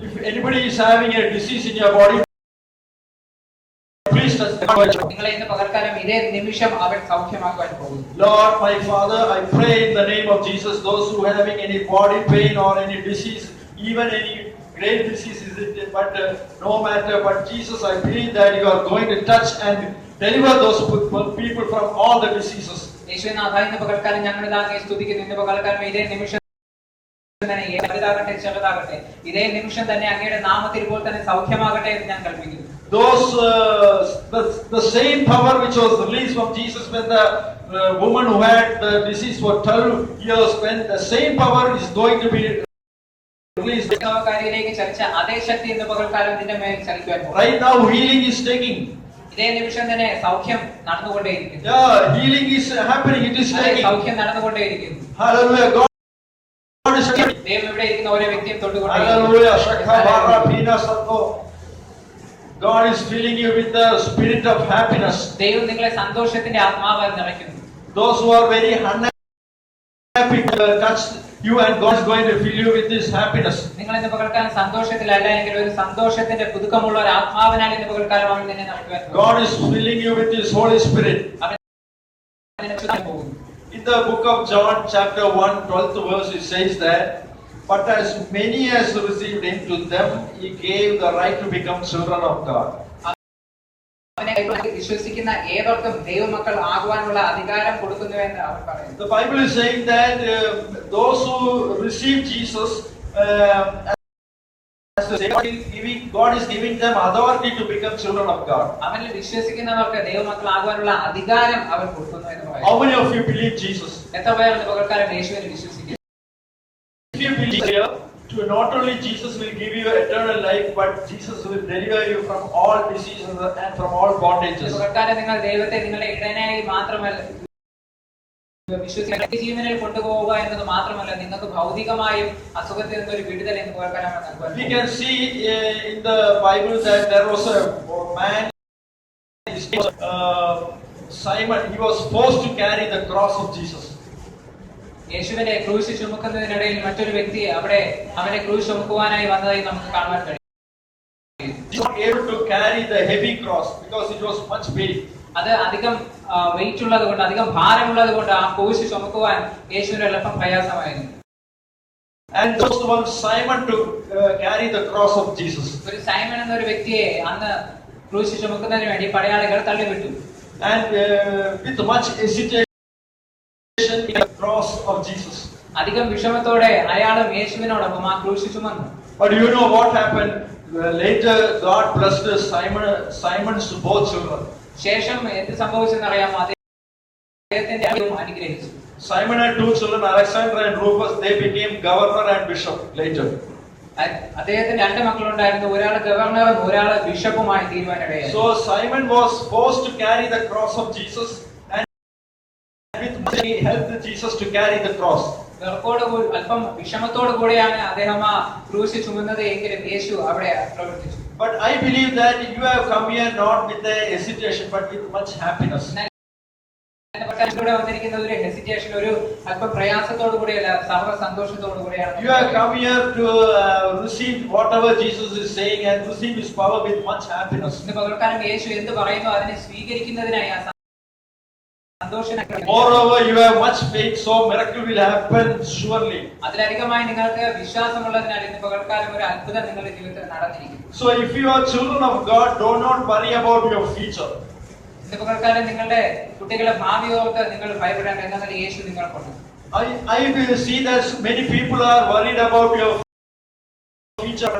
Speaker 1: If anybody is having a disease in your body, please touch the body.
Speaker 2: നിങ്ങളെ ഇന്ന് പകൽക്കാലം ഇതേ നിമിഷം അവൻ സൗഖ്യമാക്കുവാൻ പോകും.
Speaker 1: Lord, my Father, I pray in the name of Jesus, those who are having any body pain or any disease, even any great disease is it, but no matter, but Jesus, I believe that you are going to touch and deliver those people from all the diseases.
Speaker 2: യേശുനാഥ, ഇന്ന് പകൽക്കാലം ഞങ്ങൾ അങ്ങയെ സ്തുതിക്കുന്നു. ഇന്ന് പകൽക്കാലം ഇതേ നിമിഷം തന്നെ ഏതാകട്ടെ ചെറുതാകട്ടെ, ഇതേ നിമിഷം തന്നെ അങ്ങയുടെ നാമത്തിൽ ഇപ്പോൾ തന്നെ സൗഖ്യമാകട്ടെ എന്ന് ഞാൻ കൽപ്പിക്കുന്നു.
Speaker 1: Those the same power which was released from Jesus when the woman who had the disease for 12 years, when the same power is going to be released.
Speaker 2: കാര്യത്തിലേക്ക് ചലിച്ച അതേ ശക്തി ഇന്ന് പകൽക്കാലം ഇതിന്റെ മേൽ ചലിക്കുവാൻ പോകുന്നു.
Speaker 1: Right now healing is taking.
Speaker 2: ഇതേ നിമിഷം തന്നെ സൗഖ്യം നടന്നുകൊണ്ടേയിരിക്കുന്നു.
Speaker 1: Yeah, healing is happening, it is taking.
Speaker 2: സൗഖ്യം നടന്നുകൊണ്ടേയിരിക്കുന്നു.
Speaker 1: Hallelujah. God is
Speaker 2: ദൈവം ഇവിടെ ഇരിക്കുന്ന ഓരോ വ്യക്തിയും തൊട്ടുകൊണ്ടേ.
Speaker 1: Hallelujah. Shakhabara Pina Sato. God is filling you with the spirit of happiness.
Speaker 2: ദൈവം നിങ്ങളെ സന്തോഷത്തിന്റെ ആത്മാവാൽ നിറയ്ക്കുന്നു.
Speaker 1: Those who are very unhappy touch you and God is going to fill you with this happiness.
Speaker 2: നിങ്ങൾ ഇന്ന് പകൽക്കാലം സന്തോഷത്തിലല്ല എങ്കിൽ ഒരു സന്തോഷത്തിന്റെ പുതുക്കമുള്ള ഒരു ആത്മാവിനാൽ ഇന്ന് പകൽക്കാലം അവൻ നിന്നെ നിറയ്ക്കുവാൻ പോകുന്നു.
Speaker 1: God is filling you with His Holy Spirit. In the book of John chapter 1 12th verse it says that, but as many as received Him, to them He gave the right to become children of God.
Speaker 2: വിശ്വസിക്കുന്ന ഏവർക്കും ദൈവമക്കൾ ആകുവാനുള്ള അധികാരം കൊടുക്കുന്നുവെന്ന് അവർ പറയുന്നു.
Speaker 1: The Bible is saying that those who receive Jesus, God is giving them authority to become children of God.
Speaker 2: അവനിൽ വിശ്വസിക്കുന്നവർക്ക് ദൈവമക്കൾ ആകുവാനുള്ള അധികാരം അവൻ കൊടുക്കുന്നു എന്ന് പറയുന്നു.
Speaker 1: How many of you believe Jesus?
Speaker 2: എത്ര പേർ ഇന്ന് പകൽക്കാലം യേശുവിനെ വിശ്വസിക്കുന്നു?
Speaker 1: If you believe here, to not only Jesus will give you eternal life, but Jesus will deliver you from all diseases and from all bondages.
Speaker 2: പകൽക്കാലം നിങ്ങൾ ദൈവത്തെ നിങ്ങളുടെ ഇടയനായി മാത്രമല്ല വിശ്വസിക്കുന്ന ജീവനിൽ കൊണ്ടുപോവുക എന്നത് മാത്രമല്ല, നിങ്ങൾക്ക് ഭൗതികമായും അസുഖത്തിൽ നിന്നൊരു വിടുതൽ എന്ന് പകൽക്കാലം നൽകുവാൻ.
Speaker 1: We can see in the Bible that there was a man, Simon. He was forced to carry the cross of Jesus.
Speaker 2: യേശുവിനെ ക്രൂശ് ചുമക്കുന്നതിനിടയിൽ മറ്റൊരു വ്യക്തി അവിടെ അവനെ ക്രൂശ് ചുമക്കുവാനായി വന്നതായി നമുക്ക് കാണുവാൻ കഴിയും.
Speaker 1: He was not able to carry the heavy cross because it was much weight.
Speaker 2: അത് അധികം വെയിറ്റ് ഉള്ളത് കൊണ്ട്, അധികം ഭാരമുള്ളത് കൊണ്ട് ആ ക്രൂശ് ചുമക്കുവാൻ യേശുവിന് അല്പം പ്രയാസമായിരുന്നു.
Speaker 1: And there was one Simon to carry the cross of Jesus.
Speaker 2: ഒരു സൈമൺ എന്ന ഒരു വ്യക്തിയെ അന്ന് ക്രൂശ് ചുമക്കുന്നതിന് വേണ്ടി പടയാളികൾ തള്ളിവിട്ടു.
Speaker 1: And with much hesitation in the cross of Jesus.
Speaker 2: അധികം വിഷമത്തോടെ അയാളും യേശുവിനോടൊപ്പം ആ ക്രൂശ് ചുമന്നു.
Speaker 1: But you know what happened? Later God blessed Simon's both children.
Speaker 2: ശേഷം എന്ത് സംഭവിച്ചെന്നറിയാമോ? അദ്ദേഹത്തിന്റെ അനുഗ്രഹിച്ചു.
Speaker 1: Simon had two children, Alexander and Rufus. They became governor and bishop later.
Speaker 2: അദ്ദേഹത്തിന് രണ്ട് മക്കളുണ്ടായിരുന്നു. ഒരാൾ ഗവർണറും ഒരാൾ ബിഷപ്പുമായി തീരുവാനിടയായി.
Speaker 1: So Simon was forced to carry the cross of Jesus, and with much he helped Jesus to carry the cross.
Speaker 2: അല്പം വിഷമത്തോടു കൂടിയാണ് അദ്ദേഹം ആ ക്രൂശ് ചുമന്നത് എങ്കിലും യേശു അവിടെ പ്രവർത്തിച്ചു.
Speaker 1: But I believe that you have come here not with a hesitation, but with much happiness.
Speaker 2: ഇവിടെ വന്നിരിക്കുന്ന ഒരു ഹെസിറ്റേഷൻ, ഒരു അല്പം പ്രയാസത്തോടു കൂടിയല്ല, സർവ്വ സന്തോഷത്തോടു കൂടിയാണ്.
Speaker 1: You have come here to receive whatever Jesus is saying and receive His power with much happiness.
Speaker 2: ഇന്ന് പകൽക്കാലം യേശു എന്ത് പറയുന്നു അതിനെ സ്വീകരിക്കുന്നതിനായി ആ സന്തോഷം.
Speaker 1: Moreover, you have much faith, so miracle will happen surely.
Speaker 2: അതിലധികമായി നിങ്ങൾക്ക് വിശ്വാസമുള്ളതിനാൽ ഇന്ന് പകൽക്കാലം ഒരു അത്ഭുതം നിങ്ങളുടെ ജീവിതത്തിൽ നടന്നിരിക്കും.
Speaker 1: So if you are children of God, do not worry about your future.
Speaker 2: ഇന്ന് പകൽക്കാലം നിങ്ങളുടെ കുട്ടികളെ ഭാവി ഓർത്ത് നിങ്ങൾ ഭയപ്പെടേണ്ട, എന്നാൽ യേശു നിങ്ങൾക്കുണ്ട്.
Speaker 1: I will see that many people are worried about your future.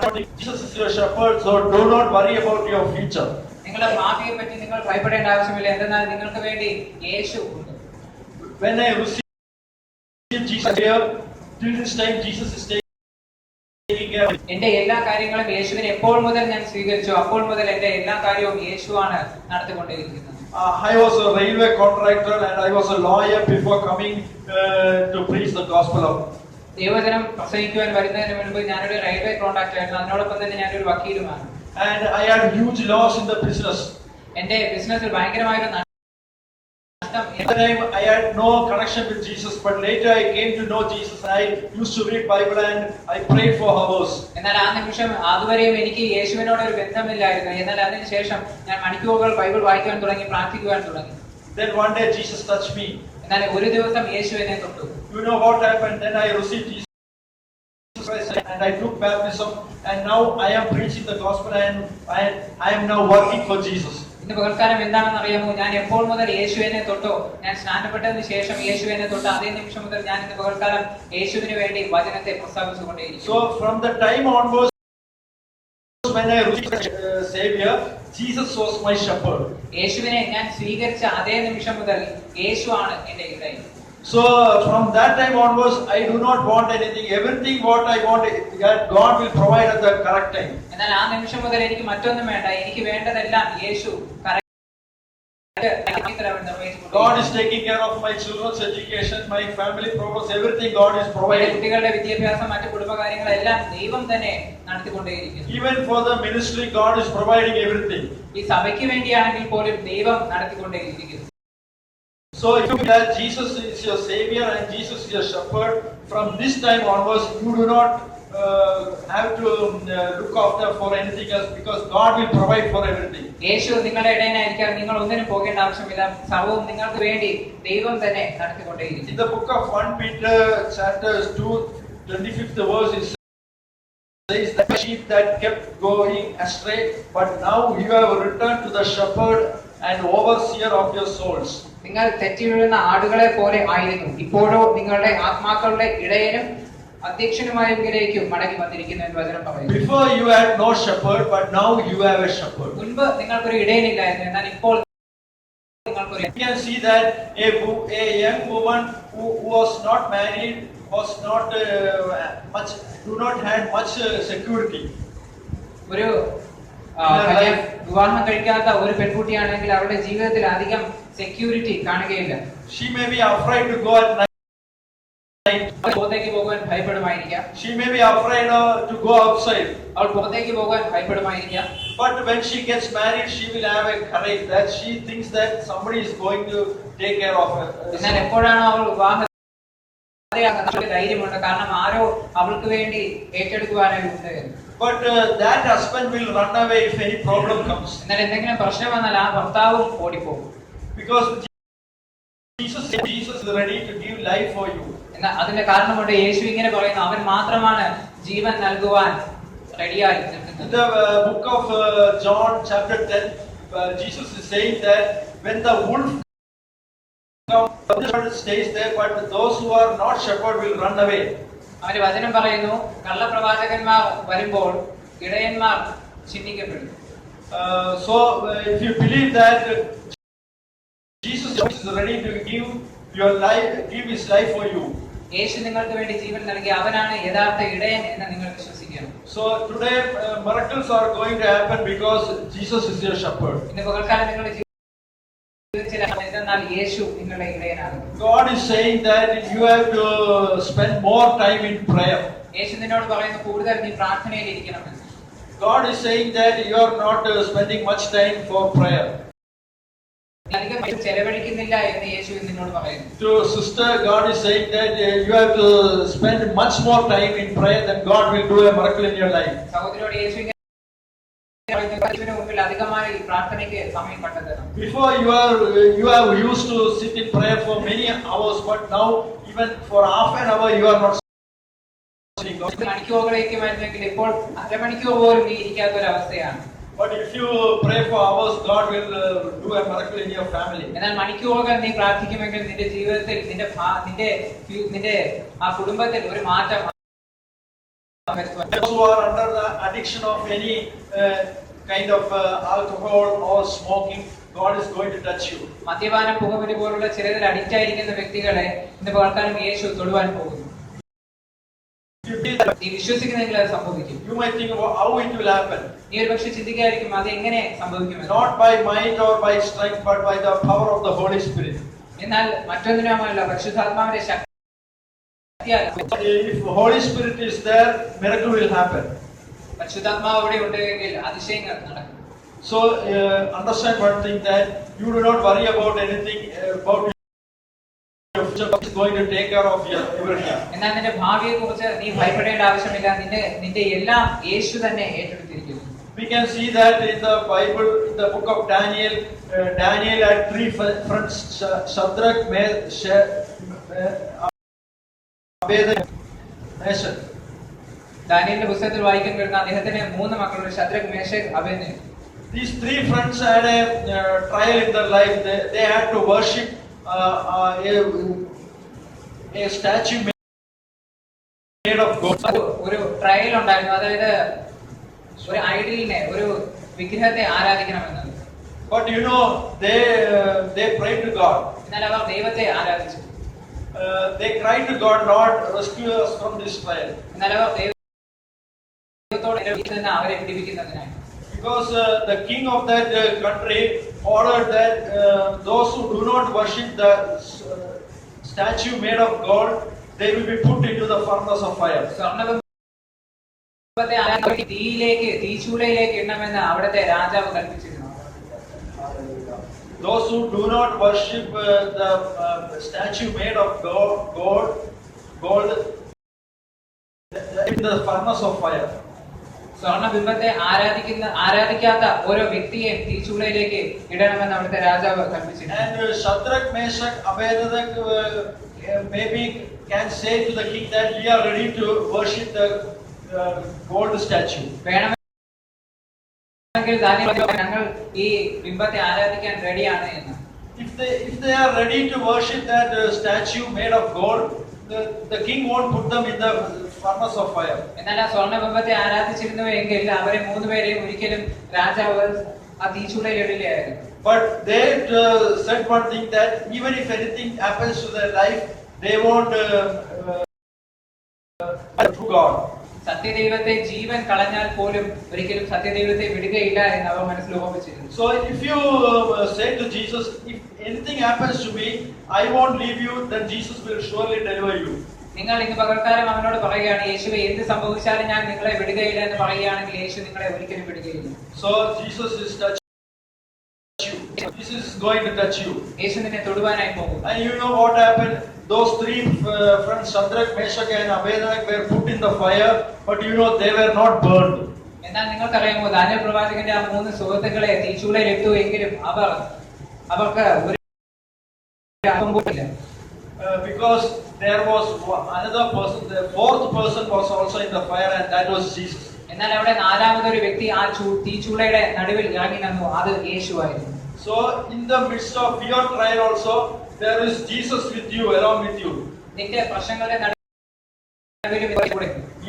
Speaker 1: Jesus is your shepherd, so do not worry about your future.
Speaker 2: നിങ്ങളുടെ ഭാവിയെ പറ്റി നിങ്ങൾ ഭയപ്പെടേണ്ട ആവശ്യമില്ല, എന്നാൽ നിങ്ങൾക്ക് വേണ്ടി യേശു ഉണ്ട്.
Speaker 1: When I receive Jesus here, till this time Jesus is taking care of me.
Speaker 2: എന്റെ എല്ലാ കാര്യങ്ങളും യേശുവിനെ എപ്പോൾ മുതൽ ഞാൻ സ്വീകരിച്ചു അപ്പോൾ മുതൽ എന്റെ എല്ലാ കാര്യവും യേശുവാണ് നടത്തിക്കൊണ്ടിരിക്കുന്നത്.
Speaker 1: I was a railway contractor and I was a lawyer before coming to preach the gospel of.
Speaker 2: ദൈവജനം പ്രസംഗിക്കുവാൻ വരുന്നതിന് മുൻപ് ഞാനൊരു റെയിൽവേ കോൺട്രാക്ടർ ആയിരുന്നു. അതിനോടൊപ്പം തന്നെ ഞാനൊരു വക്കീലുമാണ്.
Speaker 1: And I had huge loss in the business.
Speaker 2: എന്റെ ബിസിനസ്സിൽ ഭയങ്കരമായൊരു നഷ്ടം.
Speaker 1: At the time I had no connection with Jesus, but later I came to know Jesus. I used to read Bible and I prayed for hours.
Speaker 2: എന്നാൽ ആ നിമിഷം അതുവരെയും എനിക്ക് യേശുവിനോട് ഒരു ബന്ധമില്ലായിരുന്നു. എന്നാൽ അതിനുശേഷം ഞാൻ മണിക്കൂറുകൾ ബൈബിൾ വായിക്കുവാൻ തുടങ്ങി, പ്രാർത്ഥിക്കുവാൻ തുടങ്ങി.
Speaker 1: Then one day Jesus touched me.
Speaker 2: എന്നാൽ ഒരു ദിവസം യേശു എന്നെ തൊട്ടു.
Speaker 1: You know what happened? Then I received Jesus Christ and I took baptism, and now I am preaching the gospel and I am now working for Jesus.
Speaker 2: ഇന്ന് പകൽക്കാലം എന്താണെന്ന് അറിയാമോ? ഞാൻ എപ്പോൾ മുതൽ യേശുവിനെ തൊട്ടോ, ഞാൻ സ്നാനപ്പെട്ടതിന് ശേഷം യേശുവിനെ തൊട്ട് അതേ നിമിഷം മുതൽ ഞാൻ ഇന്ന് പകൽക്കാലം യേശുവിന് വേണ്ടി വചനത്തെ പ്രസ്താവിച്ചുകൊണ്ടേയിരിക്കും.
Speaker 1: So from the time onwards when I received Savior, Jesus was my shepherd.
Speaker 2: യേശുവിനെ ഞാൻ സ്വീകരിച്ച അതേ നിമിഷം മുതൽ യേശുവാണ് എന്റെ ഇടയൻ.
Speaker 1: So from that time onwards, I do not want anything. Everything what I want, God will provide at the correct time.
Speaker 2: എന്നാൽ ആ നിമിഷം മുതൽ എനിക്ക് മറ്റൊന്നും വേണ്ട. എനിക്ക് വേണ്ടതെല്ലാം യേശു
Speaker 1: God is taking care of my children's education, my family problems, everything God is providing.
Speaker 2: കുട്ടികളുടെ വിദ്യാഭ്യാസം, മറ്റു കുടുംബകാര്യങ്ങളെല്ലാം ദൈവം തന്നെ നടത്തിക്കൊണ്ടേയിരിക്കുന്നു.
Speaker 1: Even for the ministry, God is providing everything.
Speaker 2: ഈ സഭയ്ക്ക് വേണ്ടിയാണെങ്കിൽ പോലും ദൈവം നടത്തിക്കൊണ്ടേയിരിക്കുന്നു.
Speaker 1: So if you feel that Jesus is your Savior and Jesus is your shepherd, from this time onwards, you do not have to look after for anything else, because God will provide for everything.
Speaker 2: യേശു നിങ്ങളുടെ ഇടയനായിരിക്കാൻ നിങ്ങൾ ഒന്നിനും പോകേണ്ട ആവശ്യമില്ല. സർവ്വവും നിങ്ങൾക്ക് വേണ്ടി ദൈവം തന്നെ നടത്തിക്കൊണ്ടേയിരിക്കും.
Speaker 1: In the book of 1 Peter chapter 2, 25th verse, it says that sheep that kept going astray, but now you have returned to the shepherd and overseer of your souls.
Speaker 2: നിങ്ങൾ തെറ്റി വീഴുന്ന ആടുകളെ പോലെ ആയിരുന്നു, ഇപ്പോഴോ നിങ്ങളുടെ ആത്മാക്കളുടെ ഇടയനും അധ്യക്ഷനുമായെങ്കിലേക്കും മടങ്ങി വന്നിരിക്കുന്നു എന്ന് വചനം പറയുന്നു.
Speaker 1: Before you had no shepherd, but now you have a shepherd.
Speaker 2: മുൻപ് നിങ്ങൾക്കൊരു ഇടയനില്ലായിരുന്നു, എന്നാൽ ഇപ്പോൾ നിങ്ങൾക്കൊരു.
Speaker 1: You can see that a young woman who was not married was not do not had much security.
Speaker 2: ഒരു വിവാഹം കഴിക്കാത്ത ഒരു പെൺകുട്ടിയാണെങ്കിൽ അവരുടെ ജീവിതത്തിൽ അധികം സെക്യൂരിറ്റി കാണുകയില്ല.
Speaker 1: She may be afraid to go at night.
Speaker 2: പുറത്തേക്ക് പോകാൻ ഭയപ്പെടുമായിരിക്കാം.
Speaker 1: She may be afraid to go outside.
Speaker 2: അവൾ പുറത്തേക്ക് പോകാൻ ഭയപ്പെടുമായിരിക്കാം.
Speaker 1: But when she gets married, she will have a courage that she thinks that somebody is going to take care of her.
Speaker 2: എന്നാൽ എപ്പോഴാണ് അവൾ വിവാഹം ഭാര്യയാകുന്ന ധൈര്യമുണ്ട്, കാരണം ആരോ അവൾക്ക് വേണ്ടി ഏറ്റെടുക്കുവാനായി ഉണ്ട്.
Speaker 1: But that husband will run away if any problem comes.
Speaker 2: എന്നാൽ എന്തെങ്കിലും പ്രശ്നം വന്നാൽ ആ ഭർത്താവും ഓടിപ്പോകും.
Speaker 1: Because Jesus is ready to give life for you.
Speaker 2: എന്നാൽ അതിന്റെ കാരണമുണ്ട് യേശു ഇങ്ങനെ പറയുന്നു, അവൻ മാത്രമാണ് ജീവൻ നൽകുവാൻ റെഡിയായി നിൽക്കുന്നത്.
Speaker 1: In the book of John chapter 10, Jesus is saying that when the wolf comes, the shepherd stays there, but those who are not shepherd will run away.
Speaker 2: അവന്റെ വചനം പറയുന്നു, കള്ളപ്രവാചകന്മാർ വരുമ്പോൾ ഇടയന്മാർ ചിഹ്നിക്കപ്പെടും.
Speaker 1: So if you believe that Jesus is ready to give your life, give his life for you.
Speaker 2: യേശു നിങ്ങൾക്ക് വേണ്ടി ജീവൻ നൽകി അവനാണ് യഥാർത്ഥ ഇടയൻ എന്ന് നിങ്ങൾ വിശ്വസിക്കണം.
Speaker 1: So today miracles are going to happen because Jesus is your shepherd.
Speaker 2: ഇന്ന് പകൽക്കാലം നിങ്ങളുടെ ജീവിതത്തിൽ എന്നാൽ യേശു നിങ്ങളുടെ ഇടയനാണ്.
Speaker 1: God is saying that you have to spend more time in prayer.
Speaker 2: യേശു നിന്നോട് പറയുന്നു കൂടുതൽ നീ പ്രാർത്ഥനയിൽ ഇരിക്കണമെന്ന്.
Speaker 1: God is saying that you are not spending much time for prayer.
Speaker 2: അധികം ചെലവഴിക്കുന്നില്ല എന്ന് യേശു നിന്നോട് പറയുന്നു.
Speaker 1: To sister, God is saying that you have to spend much more time in prayer, then God will do a miracle in your life.
Speaker 2: സഹോദരിയോട് യേശു യേശുവിന് മുമ്പിൽ അധികമായി പ്രാർത്ഥനയ്ക്ക് സമയം കണ്ടെത്തണം.
Speaker 1: Before you have used to sit in prayer for many hours, but now even for half an hour you are not sitting.
Speaker 2: മണിക്കൂറുകളേക്ക് വരുന്നെങ്കിൽ ഇപ്പോൾ അരമണിക്കൂർ പോലും നീ ഇരിക്കാത്ത ഒരു അവസ്ഥയാണ്.
Speaker 1: But if you pray for hours, God will do a miracle in your family.
Speaker 2: എന്നാൽ മണിക്കൂറുകൾ നീ പ്രാർത്ഥിക്കുമെങ്കിൽ നിന്റെ ജീവിതത്തിൽ നിന്റെ ആ കുടുംബത്തിൽ ഒരു മാറ്റം.
Speaker 1: Those who are under the addiction of any kind of alcohol or smoking, God is going to touch you.
Speaker 2: മദ്യപാനം, പുകവലി പോലുള്ള ചിലതിൽ അഡിക്റ്റ് ആയിരിക്കുന്ന വ്യക്തികളെ ഇന്ന് പകൽക്കാലം യേശു തൊടുവാൻ പോകുന്നു. നീ വിശ്വസിക്കുന്നെങ്കിൽ അത് സംഭവിക്കും.
Speaker 1: You might think about how it will happen.
Speaker 2: നീ ഒരു പക്ഷെ ചിന്തിക്കായിരിക്കും അത് എങ്ങനെ സംഭവിക്കുമെന്ന്.
Speaker 1: Not by might or by strength, but by the power of the Holy Spirit.
Speaker 2: എന്നാൽ മറ്റൊന്നിനുമല്ല, പരിശുദ്ധാത്മാവിന്റെ ശക്തിയാൽ.
Speaker 1: If Holy Spirit is there, miracle will happen.
Speaker 2: പരിശുദ്ധാത്മാവ് അവിടെ ഉണ്ടെങ്കിൽ അതിശയങ്ങൾ നടക്കും.
Speaker 1: So understand one thing, that you do not worry about anything about your future. God is going to take care of everything.
Speaker 2: എന്നാൽ നിന്റെ ഭാവിയെ കുറിച്ച് നീ ഭയപ്പെടേണ്ട ആവശ്യമില്ല. നിന്റെ എല്ലാം യേശു തന്നെ ഏറ്റെടുത്തിരിക്കുന്നു.
Speaker 1: We can see that in the Bible, in the book of Daniel. Daniel had three friends: Shadrach, Meshach, Abednego.
Speaker 2: ദാനിയേലിന്റെ പുസ്തകത്തിൽ വായിക്കാൻ കഴിയുന്ന അദ്ദേഹത്തിന് 3 മക്കളുണ്ട്, Shadrak, Meshach, Abednego.
Speaker 1: These three friends had a trial in their life. They had to worship a statue made of gold.
Speaker 2: ഒരു trial ഉണ്ടായിരുന്നു, അതായത് ഒരു ഐഡലിനെ, ഒരു വിഗ്രഹത്തെ ആരാധിക്കണമെന്നത്.
Speaker 1: But you know, they prayed to God.
Speaker 2: എന്നാൽ അവർ ദൈവത്തെ ആരാധിച്ചു.
Speaker 1: They cried to God, Lord, rescue us from this trial.
Speaker 2: എന്നാൽ അവർ ദൈവത്തോട് നിന്ന് അവരെ വിടിവിക്കുന്നതിനായി.
Speaker 1: Because the king of that country ordered that those who do not worship the statue made of gold, they will be put into the furnace of fire.
Speaker 2: തീച്ചൂളയിലേക്ക് ഇടണമെന്ന് അവിടുത്തെ രാജാവ് കൽപ്പിച്ചിരുന്നു.
Speaker 1: Those who do not worship the statue made of gold in the furnace of fire.
Speaker 2: സ്വർണ്ണബിംബത്തെ ആരാധിക്കാത്ത ഓരോ വ്യക്തിയെ തീച്ചൂളയിലേക്ക് ഇടണമെന്ന് അവിടുത്തെ രാജാവ് കൽപ്പിച്ചിരുന്നു.
Speaker 1: And Shadrach, Meshach, Abednego maybe can say to the king that we are ready to worship the gold statue.
Speaker 2: വേണമെങ്കിൽ ഞങ്ങൾ ഈ ബിംബത്തെ ആരാധിക്കാൻ റെഡിയാണ് എന്ന്.
Speaker 1: If they are ready to worship that statue made of gold, the king won't put them in the furnace of fire.
Speaker 2: എന്നാൽ ആ സ്വർണ്ണബിംബത്തെ ആരാധിച്ചിരുന്നുവെങ്കിൽ അവരെ 3 പേരെയും ഒരിക്കലും രാജാവ് ആ തീച്ചൂളയിൽ ഇടില്ലായിരുന്നു.
Speaker 1: But they said one thing, that even if anything happens to their life, they won't to God.
Speaker 2: സത്യദൈവത്തെ ജീവൻ കളഞ്ഞാൽ പോലും ഒരിക്കലും സത്യദൈവത്തെ വിടുകയില്ല എന്ന് അവർ മനസ്സിൽ ഉറപ്പിച്ചിരുന്നു.
Speaker 1: So if you say to Jesus, if anything happens to me, I won't leave you, then Jesus will surely deliver you.
Speaker 2: നിങ്ങൾ ഇന്ന് പകൽക്കാലം അവനോട് പറയുകയാണ്, യേശുവേ എന്ത് സംഭവിച്ചാലും ഞാൻ നിങ്ങളെ വിടുകയില്ല എന്ന് പറയുകയാണെങ്കിൽ യേശു നിങ്ങളെ ഒരിക്കലും വിടുകയില്ല.
Speaker 1: So Jesus is touching you. Jesus is going to touch you.
Speaker 2: യേശു നിന്നെ തൊടുവാനായി പോകും.
Speaker 1: And you know what happened? those three friends, Shadrach, Meshach and Abednego, were put in the fire, but you know they were not burned.
Speaker 2: എന്നാൽ നിങ്ങൾക്കറിയാമോ, Daniel പ്രവാചകന്റെ ആ 3 സുഹൃത്തുക്കളെ തീച്ചൂളയിൽ ഇട്ടു എങ്കിലും അവർക്ക് ഒരു പോയില്ല.
Speaker 1: Because there was another person, the fourth person was also in the fire, and that was Jesus.
Speaker 2: എന്നാൽ അവിടെ നാലാമതൊരു വ്യക്തി ആ തീച്ചൂളയുടെ നടുവിൽ ഇറങ്ങി നിന്നു, അത് യേശുവായിരുന്നു.
Speaker 1: So in the midst of your trial also, there is Jesus with you, along with you.
Speaker 2: നിന്റെ പ്രശ്നങ്ങളുടെ നടുവിൽ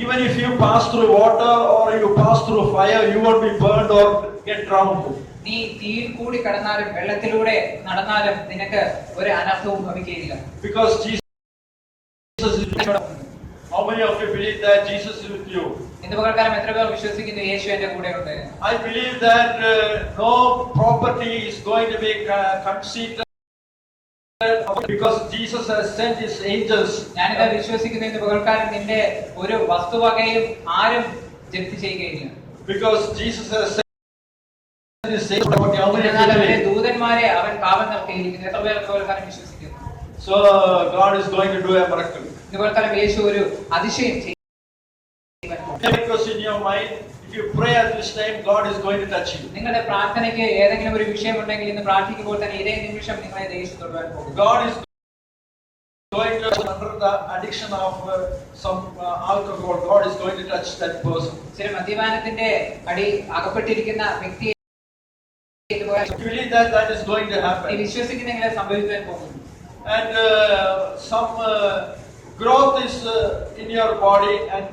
Speaker 1: Even if you pass through water or you pass through fire, you won't be burned or get drowned.
Speaker 2: നീ തീയിൽ കൂടി കടന്നാലും വെള്ളത്തിലൂടെ നടന്നാലും നിനക്ക് ഒരു അനർത്ഥവും ഭവിക്കുകയില്ല.
Speaker 1: Because Jesus is with you. How many of you believe that Jesus is with you?
Speaker 2: ഇന്ന് പകൽക്കാലം എത്ര പേർ വിശ്വസിക്കുന്നു യേശു എന്റെ കൂടെ ഉണ്ട്?
Speaker 1: I believe that no property is going to be conceded because Jesus has sent his angels.
Speaker 2: ഞാനിത് വിശ്വസിക്കുന്നു, ഇന്ന് പകൽക്കാലം നിന്റെ ഒരു വസ്തുവകയും ആരും ജപ്തി ചെയ്യുകയില്ല.
Speaker 1: Because Jesus has sent his angels.
Speaker 2: ദൂതന്മാരെ അവൻ കാവൽ നിർത്തിയിരിക്കുന്നു. എത്ര പേർ പകൽക്കാലം വിശ്വസിക്കുന്നു?
Speaker 1: So God is going to do a miracle.
Speaker 2: ഇന്ന് പകൽക്കാലം യേശു ഒരു അതിശയം ചെയ്യും.
Speaker 1: Because in your mind, if you pray at this time, God is going to touch you.
Speaker 2: നിങ്ങളുടെ പ്രാർത്ഥനയ്ക്ക് ഏതെങ്കിലും ഒരു വിഷയമുണ്ടെങ്കിൽ ഇന്ന് പ്രാർത്ഥിക്കുമ്പോൾ തന്നെ ഇതേ നിമിഷം നിങ്ങളെ യേശു തൊടുവാൻ പോകും.
Speaker 1: God is going to under the addiction of some alcohol. God is going to touch that person.
Speaker 2: ചില മദ്യപാനത്തിന്റെ അടി അകപ്പെട്ടിരിക്കുന്ന വ്യക്തിയെ
Speaker 1: You believe that that is going to happen.
Speaker 2: വിശ്വസിക്കുന്നെങ്കിൽ സംഭവിക്കാൻ പോകും.
Speaker 1: And some growth is in your body, and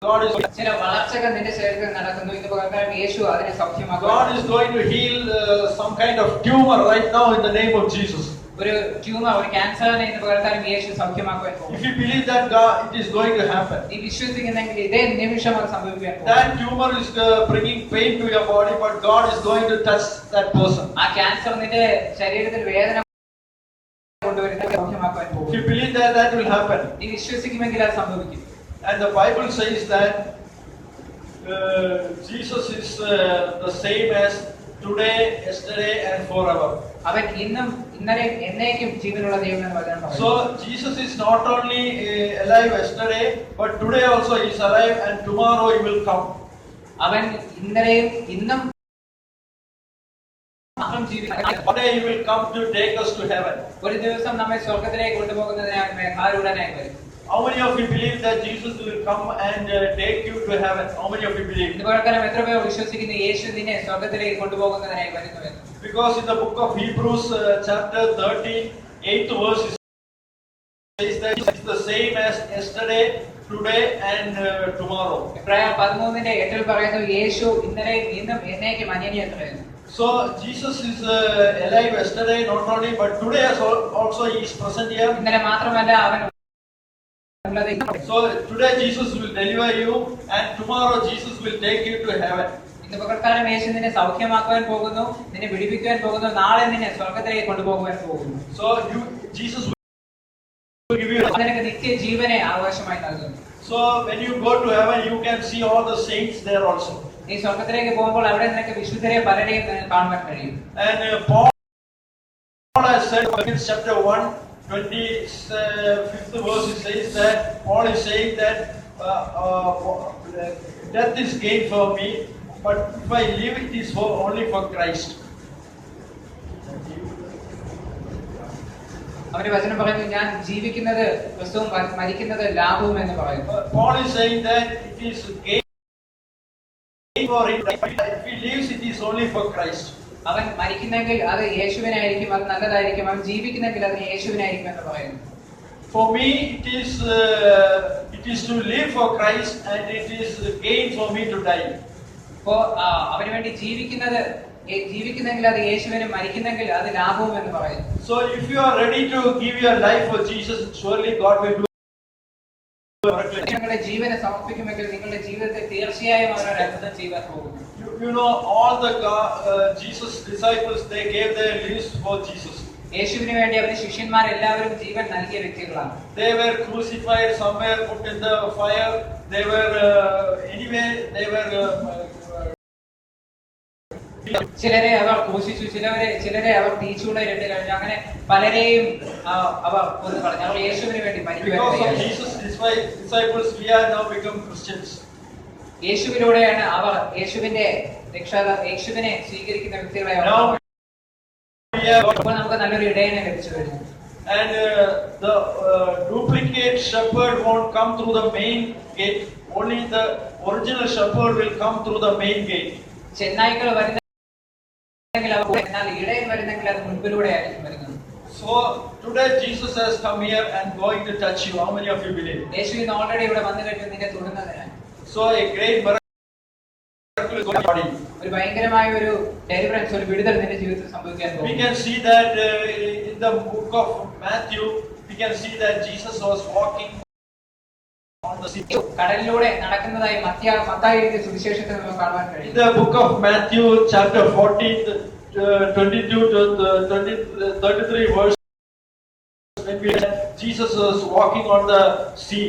Speaker 1: God is.
Speaker 2: ചില വളർച്ചകൾ നിന്റെ ശരീരത്തിൽ നടക്കുന്നു. ഇന്ന് പകൽക്കാലം യേശു അതിനെ സൗഖ്യമാക്കും.
Speaker 1: God is going to heal some kind of tumor right now in the name of Jesus.
Speaker 2: ഒരു ട്യൂമർ, ഒരു ക്യാൻസറിനെ ഇന്ന് പകൽക്കാലം യേശു സൗഖ്യമാക്കുവാൻ പോകും.
Speaker 1: If you believe that God, it is going to happen.
Speaker 2: നീ വിശ്വസിക്കുന്നെങ്കിൽ ഇതേ നിമിഷം അത് സംഭവിക്കാൻ പോകും.
Speaker 1: That tumor is bringing pain to your body, but God is going to touch that person.
Speaker 2: ആ ക്യാൻസർ നിന്റെ ശരീരത്തിൽ വേദന കൊണ്ടുവരുന്ന സൗഖ്യമാക്കുവാൻ പോകും.
Speaker 1: If you believe that that will happen.
Speaker 2: നീ വിശ്വസിക്കുമെങ്കിൽ അത് സംഭവിക്കും.
Speaker 1: And the Bible says that Jesus is the same as today, yesterday, and forever.
Speaker 2: അവൻ ഇന്നും ഇന്നലെയും എന്നേക്കും ജീവനുള്ള ദൈവമെന്ന് വചനം പറയുന്നു.
Speaker 1: So Jesus is not only alive yesterday, but today also he is alive, and tomorrow he will come.
Speaker 2: അവൻ ഇന്നലെയും ഇന്നും
Speaker 1: One day he will come to take us to heaven.
Speaker 2: ഒരു ദിവസം നമ്മെ സ്വർഗ്ഗത്തിലേക്ക് കൊണ്ടുപോകുന്നതിനായി മേഘാരൂഢനായി വരും.
Speaker 1: How many of you believe that Jesus will come and take you to heaven? How many of you believe?
Speaker 2: ഇന്ന് പകൽക്കാലം എത്ര പേർ വിശ്വസിക്കുന്നു യേശു നിന്നെ സ്വർഗ്ഗത്തിലേക്ക് കൊണ്ടുപോകുന്നതിനായി വരുന്നുവെന്ന്?
Speaker 1: Because in the book of Hebrews chapter 13, 8th verse says that it's the same as yesterday, today and tomorrow.
Speaker 2: എബ്രായർ 13:8 പറയുന്നു യേശു ഇന്നലെയും ഇന്നും എന്നേക്കും അനന്യത്രയെന്ന്.
Speaker 1: So Jesus is alive yesterday not only, but today also he is present here.
Speaker 2: ഇന്നലെ മാത്രമല്ല അവൻ.
Speaker 1: So today Jesus will deliver you, and tomorrow Jesus will take you to heaven.
Speaker 2: ഇന്ന് പകൽക്കാലം യേശു നിന്നെ സൗഖ്യമാക്കുവാൻ പോകുന്നു, നിന്നെ വിടുവിക്കുവാൻ പോകുന്നു, നാളെ നിന്നെ സ്വർഗ്ഗത്തിലേക്ക് കൊണ്ടുപോകുവാൻ പോകുന്നു.
Speaker 1: So Jesus will give you.
Speaker 2: നിനക്ക് നിത്യ ജീവനെ അവകാശമായി നൽകുന്നു.
Speaker 1: So when you go to heaven, you can see all the saints there also.
Speaker 2: നീ സ്വർഗ്ഗത്തിലേക്ക് പോകുമ്പോൾ അവിടെ നിനക്ക് വിശുദ്ധരെ പലരെയും കാണുവാൻ കഴിയും.
Speaker 1: And Paul has said in chapter 1, 25th verse, he says that Paul is saying that death is gain for me, but if I live, it is only for Christ.
Speaker 2: അവന്റെ വചനം പറയുന്നു, ഞാൻ ജീവിക്കുന്നത് ക്രിസ്തുവും മരിക്കുന്നത് ലാഭവും എന്ന് പറയുന്നു.
Speaker 1: Paul is saying that it is gain for him. If he lives, it is only for Christ.
Speaker 2: അവൻ മരിക്കുന്നെങ്കിൽ അത് യേശുവിനായിരിക്കും, അത് നല്ലതായിരിക്കും. അവൻ ജീവിക്കുന്നെങ്കിൽ അത് യേശുവിനായിരിക്കും എന്ന് പറയുന്നു.
Speaker 1: For me, it is to live for Christ, and it is gain for me to die.
Speaker 2: അപ്പോൾ അവന് വേണ്ടി ജീവിക്കുന്നെങ്കിൽ അത് യേശുവിനും, മരിക്കുന്നെങ്കിൽ അത് ലാഭവും എന്ന് പറയുന്നു.
Speaker 1: So if you are ready to give your life for Jesus, surely God will do.
Speaker 2: നിങ്ങളുടെ ജീവനെ സമർപ്പിക്കുമെങ്കിൽ നിങ്ങളുടെ ജീവിതത്തെ തീർച്ചയായും അവനൊരു അത്ഭുതം ചെയ്യാൻ പോകുന്നു.
Speaker 1: You know, all the Jesus disciples, they gave their lives for Jesus.
Speaker 2: യേശുവിന് വേണ്ടി അവരുടെ ശിഷ്യന്മാരെല്ലാവരും ജീവൻ നൽകിയ വ്യക്തികളാണ്.
Speaker 1: They were crucified, somewhere put in the fire. They were
Speaker 2: ചിലരെ അവർ ക്രൂശിച്ചു, ചിലരെ അവർ തീച്ചൂളയിലിട്ട് കഴിഞ്ഞു. അങ്ങനെ പലരെയും അവർ കൊന്നു കളഞ്ഞു. അവർ യേശുവിന് വേണ്ടി മരിക്കുവാൻ
Speaker 1: Because of
Speaker 2: തയ്യാറായി.
Speaker 1: Jesus' disciples, we are now become Christians.
Speaker 2: യേശുവിലൂടെയാണ് അവർ യേശുവിനെ സ്വീകരിക്കുന്ന വ്യക്തികളായി.
Speaker 1: Now we have,
Speaker 2: അപ്പോൾ നമുക്ക് നല്ലൊരു ഇടയനെ ലഭിച്ചു കഴിഞ്ഞു.
Speaker 1: and the duplicate shepherd won't come through the main gate. Only the original shepherd will come through the main gate.
Speaker 2: ചെന്നായ്ക്കൾ വരുന്നെങ്കിൽ എന്നാൽ ഇടയൻ വരുന്നെങ്കിൽ അത് മുൻപിലൂടെ ആയിരിക്കും വരുന്നത്.
Speaker 1: So today Jesus has come here and going to touch you. How many of you believe?
Speaker 2: യേശു ഇന്ന് already ഇവിടെ വന്നു കഴിഞ്ഞു നിന്നെ തൊടുന്നതിനായി.
Speaker 1: So a great miracle is going to happen.
Speaker 2: ഒരു ഭയങ്കരമായ ഒരു ഡെലിവറൻസ്, ഒരു വിടുതൽ നിന്റെ ജീവിതത്തിൽ സംഭവിക്കാൻ
Speaker 1: We
Speaker 2: പോകുന്നു.
Speaker 1: can see that in the book of Matthew, we can see that Jesus was walking on the sea.
Speaker 2: കടലിലൂടെ നടക്കുന്നതായി മത്തായി എഴുതിയ സുവിശേഷത്തിൽ നമുക്ക് കാണുവാൻ
Speaker 1: In
Speaker 2: കഴിയും.
Speaker 1: the book of Matthew, chapter 14, 22 to 33 verse, when we Jesus was walking on the sea.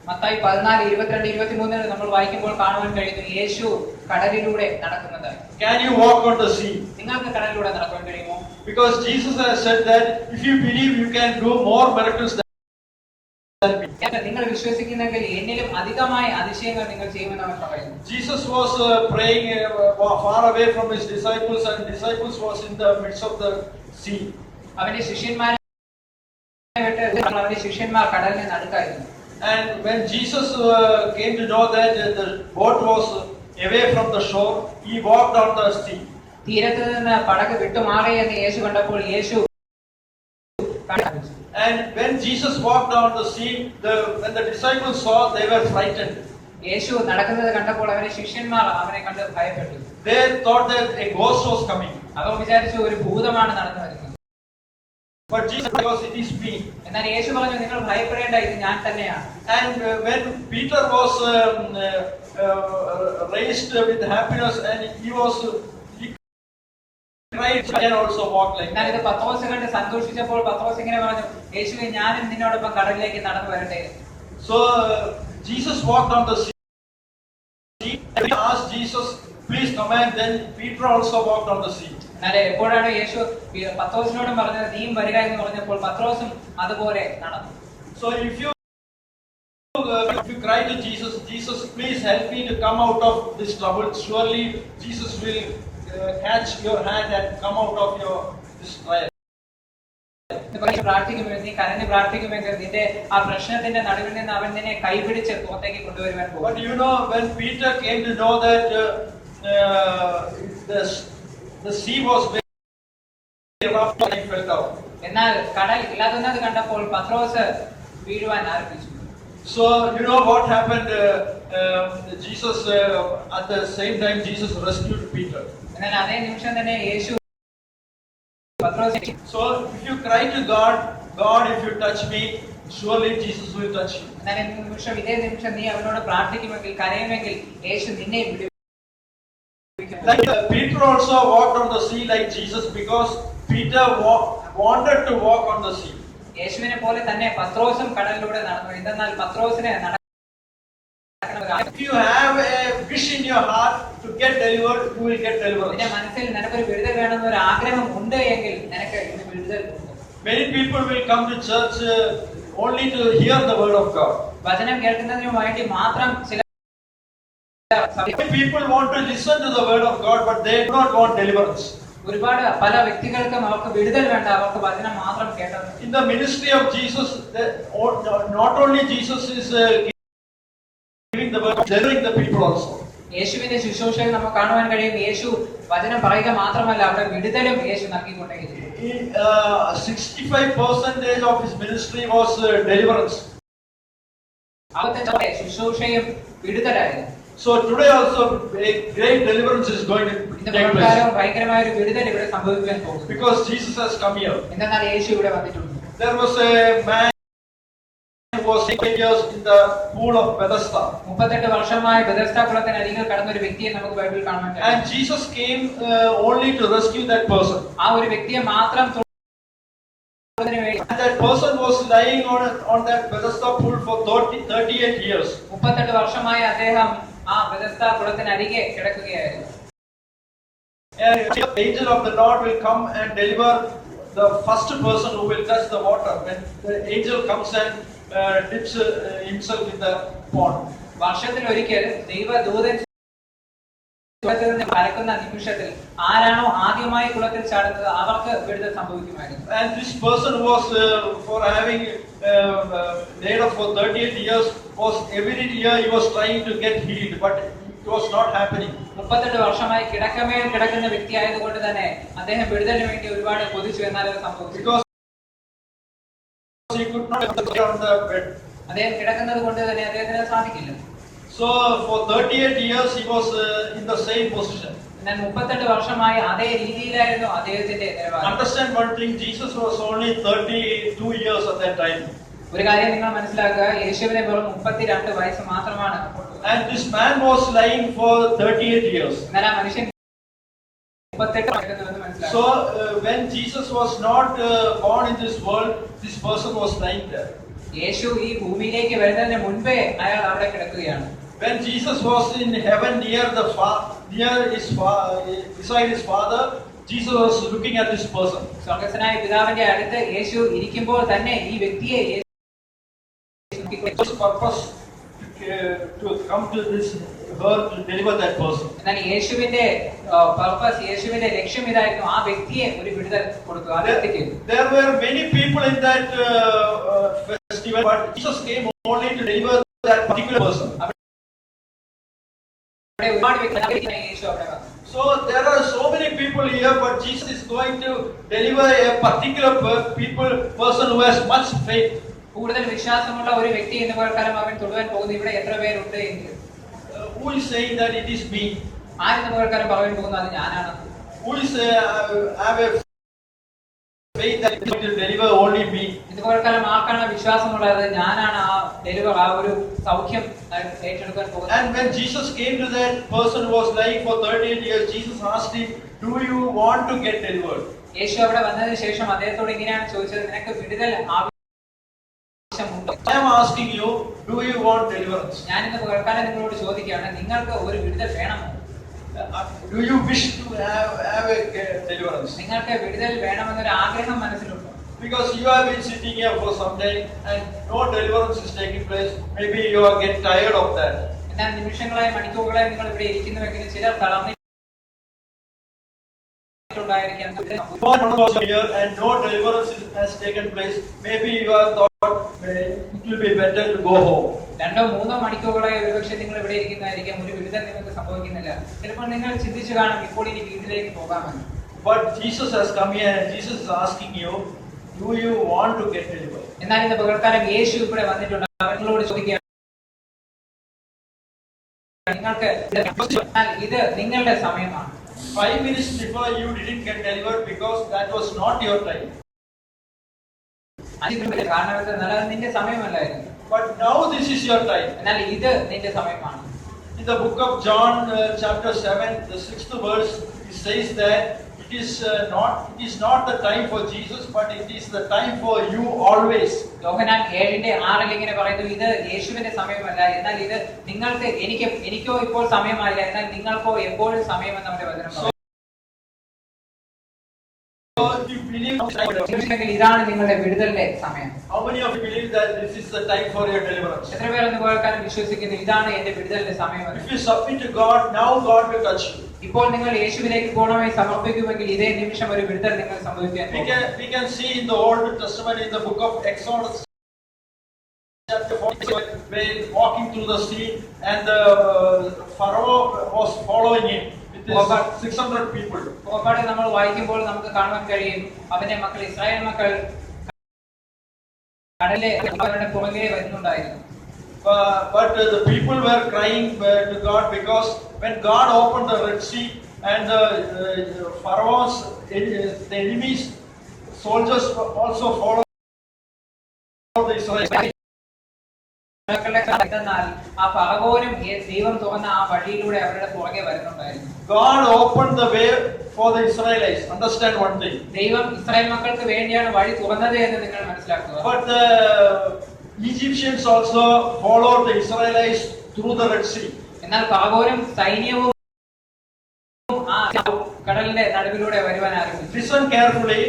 Speaker 2: Mathai 14, 22, 23 നമ്മൾ വായിക്കുമ്പോൾ കാണുവാൻ കഴിയുന്നു യേശു കടലിലൂടെ നടക്കുന്നതായി.
Speaker 1: Can you walk on the sea?
Speaker 2: നിങ്ങൾക്ക് കടലിലൂടെ നടക്കാൻ കഴിയുമോ?
Speaker 1: Because Jesus has said that if you believe, you can do more miracles than me.
Speaker 2: നിങ്ങൾ വിശ്വസിക്കുന്നെങ്കിൽ എന്നിലും അധികമായ അതിശയങ്ങൾ നിങ്ങൾ ചെയ്യുമെന്ന് അവൻ പറയുന്നു.
Speaker 1: Jesus was praying far away from his disciples, and disciples was in the midst of the sea.
Speaker 2: അവന്റെ ശിഷ്യന്മാരെ വിട്ട് അവന്റെ ശിഷ്യന്മാർ കടലിന് നടുക്കായിരുന്നു.
Speaker 1: And when Jesus came to know that the boat was away from the shore, he walked on the sea.
Speaker 2: തീരത്ത് നിന്ന് പടക് വിട്ടുമാറി എന്ന് യേശു കണ്ടപ്പോൾ യേശു
Speaker 1: And when Jesus walked on the sea, when the disciples saw, they were frightened.
Speaker 2: യേശു നടക്കുന്നത് കണ്ടപ്പോൾ അവന്റെ ശിഷ്യന്മാർ അവനെ കണ്ട് ഭയപ്പെട്ടു.
Speaker 1: They thought that a ghost was coming.
Speaker 2: അവർ വിചാരിച്ചു ഒരു ഭൂതമാണ് നടന്നു വരുന്നത്.
Speaker 1: But Jesus, because it is me.
Speaker 2: എന്നാൽ യേശു പറഞ്ഞു നിങ്ങൾ ഭയപ്പെടേണ്ട, ഇത് ഞാൻ തന്നെയാണ്.
Speaker 1: And when Peter was raised with happiness, and he cried, and also walked like
Speaker 2: എന്നാൽ ഇത്
Speaker 1: that.
Speaker 2: പത്രോസ് കണ്ട് സന്തോഷിച്ചപ്പോൾ പത്രോസ് ഇങ്ങനെ പറഞ്ഞു, യേശുവേ ഞാനും നിന്നോടൊപ്പം കടലിലേക്ക് നടന്നു വരട്ടെ.
Speaker 1: So Jesus walked on the sea. And he asked Jesus, please come, and then Peter also walked on the sea.
Speaker 2: എന്നാൽ എപ്പോഴാണ് യേശു പത്രോസിനോടും പറഞ്ഞത് നീയും വരിക എന്ന് പറഞ്ഞപ്പോൾ പത്രോസും അതുപോലെ നടന്നു.
Speaker 1: So if you cry to Jesus, Jesus, please help me to come out of this trouble. Surely Jesus will catch your hand and come out of this trial.
Speaker 2: പ്രാർത്ഥിക്കുമെങ്കിൽ നീ കരഞ്ഞ് പ്രാർത്ഥിക്കുമെങ്കിൽ നിന്റെ ആ പ്രശ്നത്തിന്റെ നടുവിൽ നിന്ന് അവൻ നിന്നെ കൈപിടിച്ച് പുറത്തേക്ക് കൊണ്ടുവരുവാൻ പോകും.
Speaker 1: But you know, when Peter came to know that the sea was very rough, he fell down.
Speaker 2: എന്നാൽ കടൽ ഇല്ലാതുന്നത് കണ്ടപ്പോൾ പത്രോസ് വീഴുവാൻ ആരംഭിച്ചു.
Speaker 1: So you know what happened? Jesus at the same time Jesus rescued Peter.
Speaker 2: എന്നാൽ അതേ നിമിഷം തന്നെ യേശു പത്രോസ്.
Speaker 1: So if you cry to God, if you touch me, surely Jesus will touch you.
Speaker 2: എന്നാൽ ഇതേ നിമിഷം നീ അവനോട് പ്രാർത്ഥിക്കുമെങ്കിൽ കരയുമെങ്കിൽ യേശു നിന്നെ വിടുവിക്കും.
Speaker 1: Like Peter also walked on the sea like Jesus, because Peter wanted to walk on the sea.
Speaker 2: യേശുവിനെ പോലെ തന്നെ പത്രോസും കടലിലൂടെ നടന്നു. എന്നാൽ പത്രോസിനെ
Speaker 1: If you have a wish in your heart to get delivered, you will get delivered.
Speaker 2: നിന്റെ മനസ്സിൽ നിനക്കൊരു വിടുതൽ വേണമെന്ന് ഒരു ആഗ്രഹം ഉണ്ട് എങ്കിൽ നിനക്ക് ഇത് വിടുതൽ ഉണ്ട്.
Speaker 1: Many people will come to church only to hear the word of God.
Speaker 2: വചനം കേൾക്കുന്നതിനു വേണ്ടി മാത്രം ചില
Speaker 1: Many people want to listen to the word of God, but they do not want deliverance.
Speaker 2: ഒരുപാട് പല വ്യക്തികൾക്കും അവർക്ക് വിടുതൽ വേണ്ട, അവർക്ക് വചനം മാത്രം കേട്ടാൽ.
Speaker 1: In the ministry of Jesus, not only Jesus is giving the word, delivering the people also.
Speaker 2: യേശുവിന്റെ ശുശ്രൂഷയിൽ നമുക്ക് കാണുവാൻ കഴിയും യേശു വചനം പറയുക മാത്രമല്ല അവിടെ വിടുതലും യേശു നൽകിക്കൊണ്ടേയിരുന്നു.
Speaker 1: 65% of his ministry was deliverance.
Speaker 2: അവരുടെ ശുശ്രൂഷയും വിടുതലായിരുന്നു.
Speaker 1: So today also a great deliverance is going to take place.
Speaker 2: ഭയങ്കരമായ ഒരു വിടുതൽ ഇവിടെ സംഭവിക്കാൻ പോകുന്നു.
Speaker 1: Because Jesus has come here.
Speaker 2: എന്നാൽ യേശു ഇവിടെ വന്നിട്ടുണ്ട്.
Speaker 1: There was a man who was 8 years in the pool of Bethesda.
Speaker 2: 38 വർഷമായി ബെഥസ്ദ കുളത്തിനരികിൽ കടന്ന ഒരു വ്യക്തിയെ നമുക്ക് ബൈബിളിൽ കാണാൻ കഴിയും.
Speaker 1: And Jesus came only to rescue that person.
Speaker 2: ആ ഒരു വ്യക്തിയെ മാത്രം
Speaker 1: And that person was lying on that Bethesda pool for 38 years.
Speaker 2: 38 വർഷമായി അദ്ദേഹം ആ ബെഥസ്ദ കുളത്തിനരികെ കിടക്കുകയായിരുന്നു.
Speaker 1: And the angel of the Lord will come and deliver the first person who will touch the water. When the angel comes and dips himself in the pond.
Speaker 2: വർഷത്തിൽ ഒരിക്കൽ ദൈവദൂതൻ കലക്കുന്ന നിമിഷത്തിൽ ആരാണോ ആദ്യമായി കുളത്തിൽ ചാടുന്നത് അവർക്ക് വിടുതൽ സംഭവിക്കുമായിരുന്നു.
Speaker 1: And this person was for having laid up for 38 years was every year he was trying to get healed, but it was not happening.
Speaker 2: 38 വർഷമായി കിടക്കമേൽ കിടക്കുന്ന വ്യക്തി ആയതുകൊണ്ട് തന്നെ അദ്ദേഹം വിടുതലിന് വേണ്ടി ഒരുപാട് കൊതിച്ചു, എന്നാൽ അത് സംഭവിച്ചു.
Speaker 1: Because he could not get on the bed.
Speaker 2: അദ്ദേഹം കിടക്കുന്നത് കൊണ്ട് തന്നെ അദ്ദേഹത്തിന് സാധിക്കില്ല.
Speaker 1: So for 38 years he was in the same position.
Speaker 2: എന്നാൽ 38 വർഷമായി അതേ രീതിയിലായിരുന്നു അദ്ദേഹത്തിന്റെ നിലവാരം.
Speaker 1: Understand one thing, Jesus was only 32 years at that time.
Speaker 2: ഒരു കാര്യം നിങ്ങൾ മനസ്സിലാക്കുക, യേശുവിനെ വെറും 32 വയസ്സ് മാത്രമാണ്.
Speaker 1: And this man was lying for 38 years.
Speaker 2: എന്നാൽ ആ മനുഷ്യൻ 38 കിടക്കുന്നുവെന്ന് മനസ്സിലാക്കുക.
Speaker 1: So when Jesus was not born in this world, this person was lying there.
Speaker 2: യേശു ഈ ഭൂമിയിലേക്ക് വരുന്നതിന് മുൻപേ അയാൾ അവിടെ കിടക്കുകയാണ്.
Speaker 1: When Jesus was in heaven beside his father, Jesus was looking at this person.
Speaker 2: സ്വർഗ്ഗസ്ഥനായ പിതാവിന്റെ അടുത്ത് യേശു ഇരിക്കുമ്പോൾ തന്നെ ഈ വ്യക്തിയെ
Speaker 1: His purpose to come to this earth to deliver that person.
Speaker 2: എന്നാൽ യേശുവിന്റെ പർപ്പസ്, യേശുവിന്റെ ലക്ഷ്യം ഇതായിരുന്നു, ആ വ്യക്തിയെ ഒരു വിടുതൽ കൊടുക്കുക, ആ വ്യക്തിക്ക്.
Speaker 1: There were many people in that festival, but Jesus came only to deliver that particular person. So there are so many people here, but Jesus is going to deliver a particular person who has much faith.
Speaker 2: കൂടുതൽ വിശ്വാസമുള്ള ഒരു വ്യക്തി എന്ന് പറഞ്ഞാൽ അവൻ തൊടുവാൻ പോകുന്നത് ഇവിടെ എത്ര പേരുണ്ട് എങ്കിൽ
Speaker 1: who is saying that it is me?
Speaker 2: ആരെന്ന് പറഞ്ഞാൽ പറയാൻ പോകുന്നത് അത് ഞാനാണ്.
Speaker 1: Who is have a faith that it will deliver only me?
Speaker 2: ഇത് പറഞ്ഞാൽ ആർക്കാണ് വിശ്വാസമുള്ളത് ഞാനാണ് ആ ഡെലിവർ, ആ ഒരു സൗഖ്യം ഏറ്റെടുക്കാൻ പോകുന്നത്.
Speaker 1: And when Jesus came to that person who was lying for 38 years, Jesus asked him, do you want to get delivered?
Speaker 2: യേശു അവിടെ വന്നതിന് ശേഷം അദ്ദേഹത്തോട് ഇങ്ങനെയാണ് ചോദിച്ചത്, നിനക്ക് വിടുതൽ ആവശ്യമുണ്ടോ?
Speaker 1: I am asking you, do you want deliverance?
Speaker 2: ഞാൻ ഇന്ന് പകൽക്കാലം നിങ്ങളോട് ചോദിക്കുകയാണ്, നിങ്ങൾക്ക് ഒരു വിടുതൽ വേണമോ?
Speaker 1: Do you wish to have a deliverance?
Speaker 2: നിങ്ങൾക്ക് വിടുതൽ വേണമെന്നൊരു ആഗ്രഹം മനസ്സിലുണ്ടോ?
Speaker 1: Because you have been sitting here for some time and no deliverance is taking place. Maybe you are getting tired of that.
Speaker 2: എന്നാൽ നിമിഷങ്ങളായി മണിക്കൂറുകളായി നിങ്ങൾ ഇവിടെ ഇരിക്കുന്നുവെങ്കിലും ചിലർ തളർന്നിട്ടുണ്ടായിരിക്കാം.
Speaker 1: Here and no deliverance has taken place. Maybe you have thought it will be better to go home.
Speaker 2: 2-3 മണിക്കൂറുകളായി ഒരുപക്ഷെ നിങ്ങൾ ഇവിടെ ഇരിക്കുന്നതായിരിക്കാം, ഒരു വിടുതൽ നിങ്ങൾക്ക് സംഭവിക്കുന്നില്ല. ചിലപ്പോൾ നിങ്ങൾ ചിന്തിച്ചു കാണും, ഇപ്പോൾ ഇനി വീട്ടിലേക്ക് പോകാമെന്ന്.
Speaker 1: But Jesus has come here and Jesus is asking you, do you want to get delivered?
Speaker 2: എന്നാൽ ഇന്ന് പകൽക്കാലം യേശു ഇവിടെ വന്നിട്ടുണ്ട്, നിങ്ങളോട് ചോദിക്കുകയാണ്, നിങ്ങൾക്ക് ഇത് നിങ്ങളുടെ സമയമാണ്.
Speaker 1: 5 minutes before you didn't get delivered because that was not your time.
Speaker 2: കാരണം അത് നിന്റെ സമയമല്ലായിരുന്നു.
Speaker 1: But now this is your time.
Speaker 2: എന്നാൽ ഇത് നിന്റെ സമയമാണ്.
Speaker 1: In the book of John, chapter 7, the 6th verse, it says that it is not the time for Jesus, but it is the time for you always.
Speaker 2: യോഹന്നാൻ 7:6 ഇങ്ങനെ പറയുന്നു, ഇത് യേശുവിന്റെ സമയമല്ല, എന്നാൽ ഇത് നിങ്ങൾക്ക് എനിക്കോ ഇപ്പോൾ സമയമായില്ല, എന്നാൽ നിങ്ങൾക്കോ എപ്പോഴും സമയമെന്ന് നമ്മുടെ വചനം പറയുന്നു. ഇതാണ് നിങ്ങളുടെ വിടുതലിന്റെ സമയം.
Speaker 1: How many of you believe that this is the time for your deliverance?
Speaker 2: എത്ര പേർ എന്ന് കേൾക്കാനും വിശ്വസിക്കുന്നു ഇതാണ് എന്റെ വിടുതലിന്റെ സമയം?
Speaker 1: If you submit to God, now God will touch you.
Speaker 2: ഇപ്പോൾ നിങ്ങൾ യേശുവിലേക്ക് പൂർണ്ണമായി സമർപ്പിക്കുമെങ്കിൽ ഇതേ നിമിഷം ഒരു വിടുതൽ നിങ്ങൾ സംഭവിക്കാൻ പോകുന്നു.
Speaker 1: We can see in the Old Testament, in the book of Exodus, chapter 40, when walking through the sea, and the Pharaoh was following him with 600 people.
Speaker 2: പുറപ്പാട് നമ്മൾ വായിക്കുമ്പോൾ നമുക്ക് കാണാൻ കഴിയും, അവന്റെ മക്കൾ ഇസ്രായേൽ മക്കൾ കടലിലെ അവരുടെ പുറകെ വരുന്നുണ്ടായിരുന്നു.
Speaker 1: But the people were crying to God because when God opened the Red Sea and the Pharaoh's the enemies soldiers also followed the Israelites.
Speaker 2: ആ ഫറവോനും ദൈവം തുറന്ന ആ വഴിയിലൂടെ അവരുടെ പുറകെ വരുന്നുണ്ടായിരുന്നു.
Speaker 1: God opened the way for the Israelites. Understand one thing.
Speaker 2: ദൈവം Israel മക്കൾക്ക് വേണ്ടിയാണ് വഴി തുറന്നത് എന്ന് നിങ്ങൾ മനസ്സിലാക്കുക.
Speaker 1: But the Egyptians also followed the Israelites through the Red Sea.
Speaker 2: എന്നാൽ ഫറവോനും സൈന്യവും ആ കടലിന്റെ നടുവിലൂടെ വരുവാൻ ആരംഭിച്ചു.
Speaker 1: Listen carefully.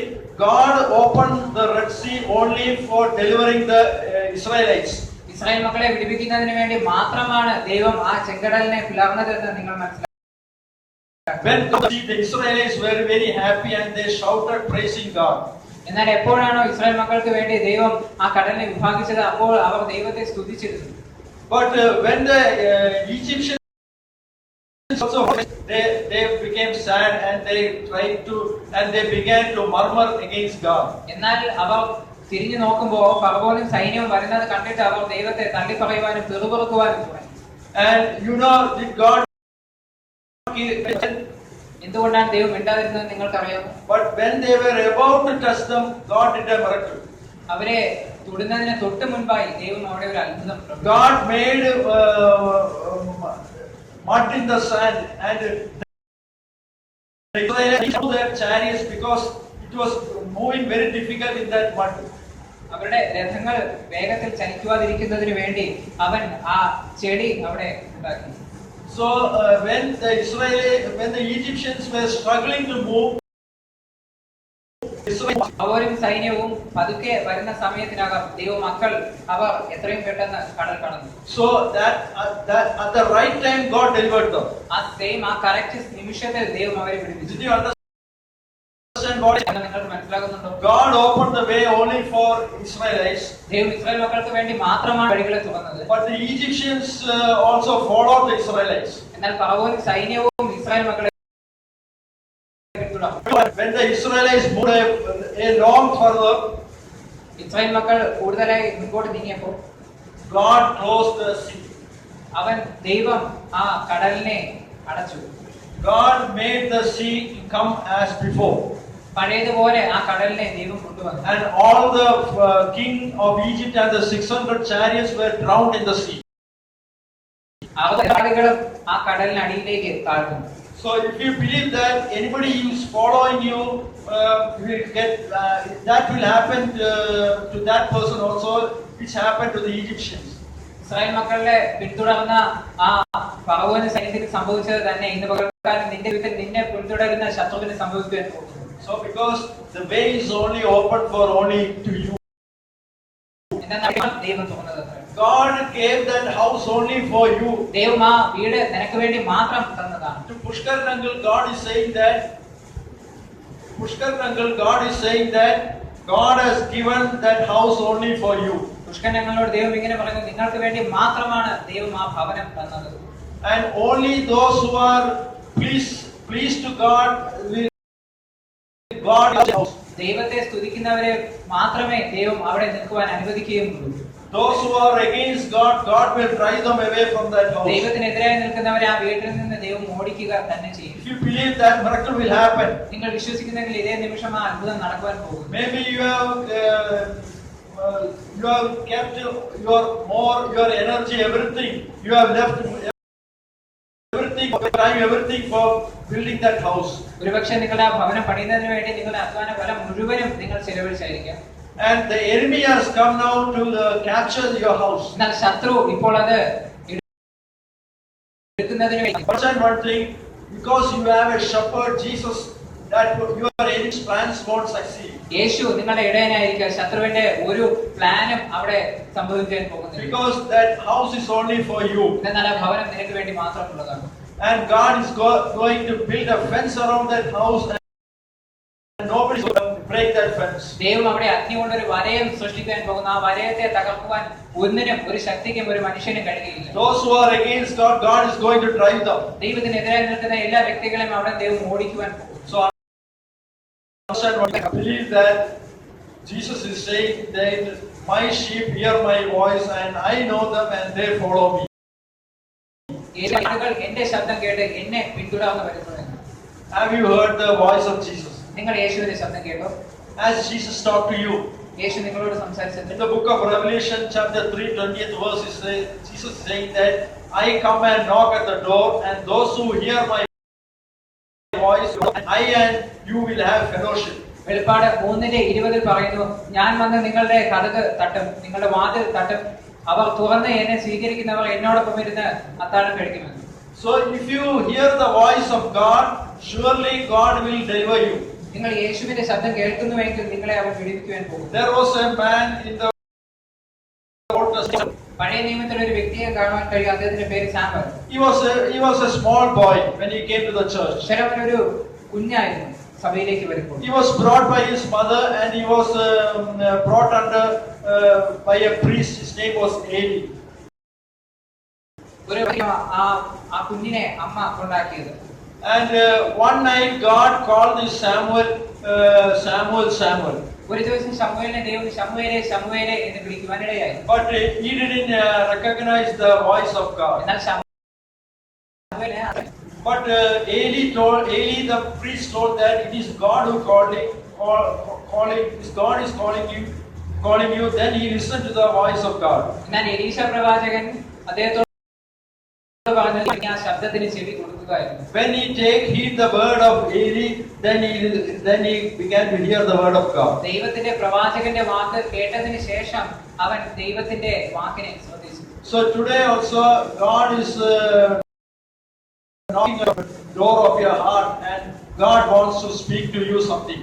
Speaker 1: God opened the Red Sea only for delivering the Israelites.
Speaker 2: Israel മക്കളെ വിടുവിക്കുന്നതിന് വേണ്ടി മാത്രമാണ് ദൈവം ആ ചെങ്കടലിനെ പിളർന്നതെന്ന് നിങ്ങൾ മനസ്സിലാക്കണം.
Speaker 1: When the Israelites were very happy and they shouted praising God.
Speaker 2: എന്നാൽ എപ്പോഴാണോ ഇസ്രായേൽ മക്കൾക്ക് വേണ്ടി ദൈവം ആ കടലിനെ വിഭാഗിച്ചത്, അപ്പോൾ അവർ ദൈവത്തെ സ്തുതിച്ചിരുന്നു.
Speaker 1: But when the Egyptians also they became sad and they began to murmur against God.
Speaker 2: എന്നാൽ അവർ തിരിഞ്ഞു നോക്കുമ്പോൾ ഫറവോനും സൈന്യവും വരുന്നത് കണ്ടിട്ട് അവർ ദൈവത്തെ തള്ളിപ്പറയുവാനും പിറുപിറുക്കുവാനും തുടങ്ങി.
Speaker 1: And did God?
Speaker 2: എന്തുകൊണ്ടാണ് ദൈവം മിണ്ടാതിരുന്നത് നിങ്ങൾക്കറിയാമോ?
Speaker 1: But when they were about to touch them, God did a miracle.
Speaker 2: അവരെ തൊടുന്നതിന് തൊട്ട് മുൻപായി ദൈവം അവിടെ ഒരു അത്ഭുതം പ്രവർത്തിച്ചു.
Speaker 1: God made mud in the sand and their chariots because it was moving very difficult in that mud.
Speaker 2: അവരുടെ രഥങ്ങൾ വേഗത്തിൽ ചലിക്കുവാതിരിക്കുന്നതിന് വേണ്ടി അവൻ ആ ചെടി അവിടെ ഉണ്ടാക്കി.
Speaker 1: So when the Egyptians were struggling to move,
Speaker 2: അവരും സൈന്യവും പതുക്കെ വരുന്ന സമയത്തിനകം ദൈവമക്കൾ അവർ എത്രയും പെട്ടെന്ന് കടൽ കടന്നു.
Speaker 1: So that at the right time God delivered them.
Speaker 2: ആ കറക്റ്റ് നിമിഷത്തിൽ ദൈവം അവരെ വിടുവിച്ചു.
Speaker 1: Did you understand what
Speaker 2: നിങ്ങൾക്ക് മനസ്സിലാകുന്നുണ്ടോ?
Speaker 1: God opened the way only for Israelites.
Speaker 2: ദൈവം ഇസ്രായേൽ മക്കൾക്ക് വേണ്ടി മാത്രമാണ് വഴികളെ തുറന്നത്.
Speaker 1: But the Egyptians also followed the Israelites.
Speaker 2: എന്നാൽ ഫറവോനും സൈന്യവും ഇസ്രായേൽ മക്കളെ
Speaker 1: When the Israelites moved a long further,
Speaker 2: Israel മക്കൾ കൂടുതലായി മുൻപോട്ട് നീങ്ങിയപ്പോൾ
Speaker 1: God closed the sea.
Speaker 2: അവൻ ദൈവം ആ കടലിനെ അടച്ചു.
Speaker 1: God made the sea come as before.
Speaker 2: പഴയതുപോലെ ആ കടലിനെ ദൈവം കൊണ്ടുവന്നു.
Speaker 1: And all the king of Egypt and the 600 chariots were drowned in the sea.
Speaker 2: ആളുകളും ആ കടലിനടിയിലേക്ക് താഴ്ന്നു.
Speaker 1: So if you believe that anybody who is following you will get that will happen to that person also, which happened to the Egyptians.
Speaker 2: Israel മക്കളുടെ പിന്തുടർന്ന ആ ഫറവോന് സൈന്യത്തിന് സംഭവിച്ചത് തന്നെ ഇന്ന് പകൽക്കാലം നിന്റെ വീട്ടിൽ നിന്നെ പിന്തുടരുന്ന ശത്രുവിന് സംഭവിക്കാൻ പോകുന്നു.
Speaker 1: So because the way is only open for only to you.
Speaker 2: ദൈവം തുറന്നത്
Speaker 1: God gave that house only for you.
Speaker 2: ദൈവം ആ വീട് നിനക്ക് വേണ്ടി മാത്രം തന്നതാണ്.
Speaker 1: To Pushkar uncle, God is saying that God has given that house only for you.
Speaker 2: പുഷ്കൻ ഞങ്ങളോട് ദൈവം ഇങ്ങനെ പറയുന്നു, നിങ്ങൾക്ക് വേണ്ടി മാത്രമാണ് ദൈവം ആ ഭവനം തന്നത്.
Speaker 1: And only those who are pleased to God will God is house.
Speaker 2: ദൈവത്തെ സ്തുതിക്കുന്നവരെ മാത്രമേ ദൈവം അവിടെ നിൽക്കുവാൻ അനുവദിക്കുകയുള്ളൂ.
Speaker 1: Those who are against God, God will drive them away from that house.
Speaker 2: ദൈവത്തിനെതിരായി നിൽക്കുന്നവരെ ആ വീട്ടിൽ നിന്ന് ദൈവം ഓടിക്കുക തന്നെ ചെയ്യും.
Speaker 1: If you believe that miracle will happen,
Speaker 2: നിങ്ങൾ വിശ്വസിക്കുന്നെങ്കിൽ ഇതേ നിമിഷം ആ അത്ഭുതം നടക്കുവാൻ പോകും.
Speaker 1: maybe you have kept your energy, everything. You have left everything for building that house.
Speaker 2: ഒരുപക്ഷെ നിങ്ങളുടെ ആ ഭവനം പണിയുന്നതിന് വേണ്ടി നിങ്ങളുടെ അധ്വാന ഫലം മുഴുവനും നിങ്ങൾ ചെലവഴിച്ചായിരിക്കാം.
Speaker 1: And the enemy has come now to capture your house.
Speaker 2: എന്നാൽ ശത്രു ഇപ്പോൾ അത് എടുക്കുന്നതിന് വേണ്ടി
Speaker 1: Understand one thing, because you have a shepherd, Jesus, that your enemy's plans won't succeed.
Speaker 2: യേശു നിങ്ങളുടെ ഇടയനായിരിക്കുക, ശത്രുവിന്റെ ഒരു പ്ലാനും അവിടെ സംഭവിക്കാൻ പോകുന്നില്ല.
Speaker 1: Because that house is only for you.
Speaker 2: എന്നാൽ ആ ഭവനം നിനക്ക് വേണ്ടി മാത്രമുള്ളതാണ്.
Speaker 1: And God is going to build a fence around that house, and nobody is going to break that fence.
Speaker 2: ദൈവം അവിടെ അഗ്നി കൊണ്ട് ഒരു വലയം സൃഷ്ടിക്കാൻ പോകുന്നു. ആ വലയത്തെ തകർക്കുവാൻ ഒന്നിനും ഒരു ശക്തിക്കും ഒരു മനുഷ്യനും കഴിയുകയില്ല.
Speaker 1: Those who are against God, God is going to drive them.
Speaker 2: ദൈവത്തിനെതിരായി നിൽക്കുന്ന എല്ലാ വ്യക്തികളെയും അവിടെ ദൈവം ഓടിക്കുവാൻ പോകും.
Speaker 1: So I believe that Jesus is saying that my sheep hear my voice and I know them and they follow me.
Speaker 2: ആളുകൾ എന്റെ ശബ്ദം കേട്ട് എന്നെ പിന്തുടർന്ന് വരുന്നു.
Speaker 1: Have you heard the voice of Jesus?
Speaker 2: നിങ്ങൾ യേശുവിന്റെ ശബ്ദം കേട്ടോ?
Speaker 1: As Jesus talked to you.
Speaker 2: യേശു നിങ്ങളോട് സംസാരിച്ചത്.
Speaker 1: In the book of Revelation chapter 3 20th verse Jesus is saying that I come and knock at the door, and those who hear my voice, I and you will have fellowship.
Speaker 2: വെളിപ്പാട് 3:20 പറയുന്നു, ഞാൻ വന്ന് നിങ്ങളുടെ കതക് തട്ടും, നിങ്ങളുടെ വാതിൽ തട്ടും, അവർ തുറന്ന് എന്നെ സ്വീകരിക്കുന്നവർ എന്നോടൊപ്പം ഇരുന്ന് അത്താഴം കഴിക്കുമെന്ന്.
Speaker 1: So if you hear the voice of God, surely God will deliver you.
Speaker 2: നിങ്ങൾ യേശുവിന്റെ ശബ്ദം കേൾക്കുന്നുവെങ്കിൽ നിങ്ങളെ അവൻ വിടുവിക്കുവാൻ പോകും.
Speaker 1: There was a man in the Old Testament.
Speaker 2: പഴയ നിയമത്തിൽ ഒരു വ്യക്തിയെ കാണുവാൻ കഴിയും. അദ്ദേഹത്തിന്റെ പേര് Samuel.
Speaker 1: He was a small boy when he came to the church.
Speaker 2: അവൻ ഒരു കുഞ്ഞായിരുന്നു സഭയിലേക്ക് വരുമ്പോൾ.
Speaker 1: He was brought by his mother and he was brought under by a priest. His name was Eli.
Speaker 2: ഒരു ആ കുഞ്ഞിനെ അമ്മ കൊണ്ടാക്കിയത്.
Speaker 1: And one night God called this Samuel.
Speaker 2: ഒരു ദിവസം ശമൂവേലിനെ ദൈവം ശമൂവേലേ എന്ന് വിളിക്കുവാനിടയായി.
Speaker 1: But he didn't recognize the voice of God.
Speaker 2: എന്നാൽ ശമൂവേലിനെ
Speaker 1: But Eli the priest told that it is God who calling. God is calling you. Then he listened to the voice of God.
Speaker 2: എന്നാൽ എലീശ പ്രവാചകൻ അദ്ദേഹത്തോട് പറഞ്ഞു ആ ശബ്ദത്തിന് ചെവി കൊടുക്കുകയായിരുന്നു.
Speaker 1: When he take heed the word of Eli, then he began to hear the word of God.
Speaker 2: ദൈവത്തിന്റെ പ്രവാചകന്റെ വാക്ക് കേട്ടതിന് ശേഷം അവൻ ദൈവത്തിന്റെ വാക്കിനെ ശ്രദ്ധിച്ചു.
Speaker 1: So today also God is knocking at the door of your heart and God wants to speak to you something.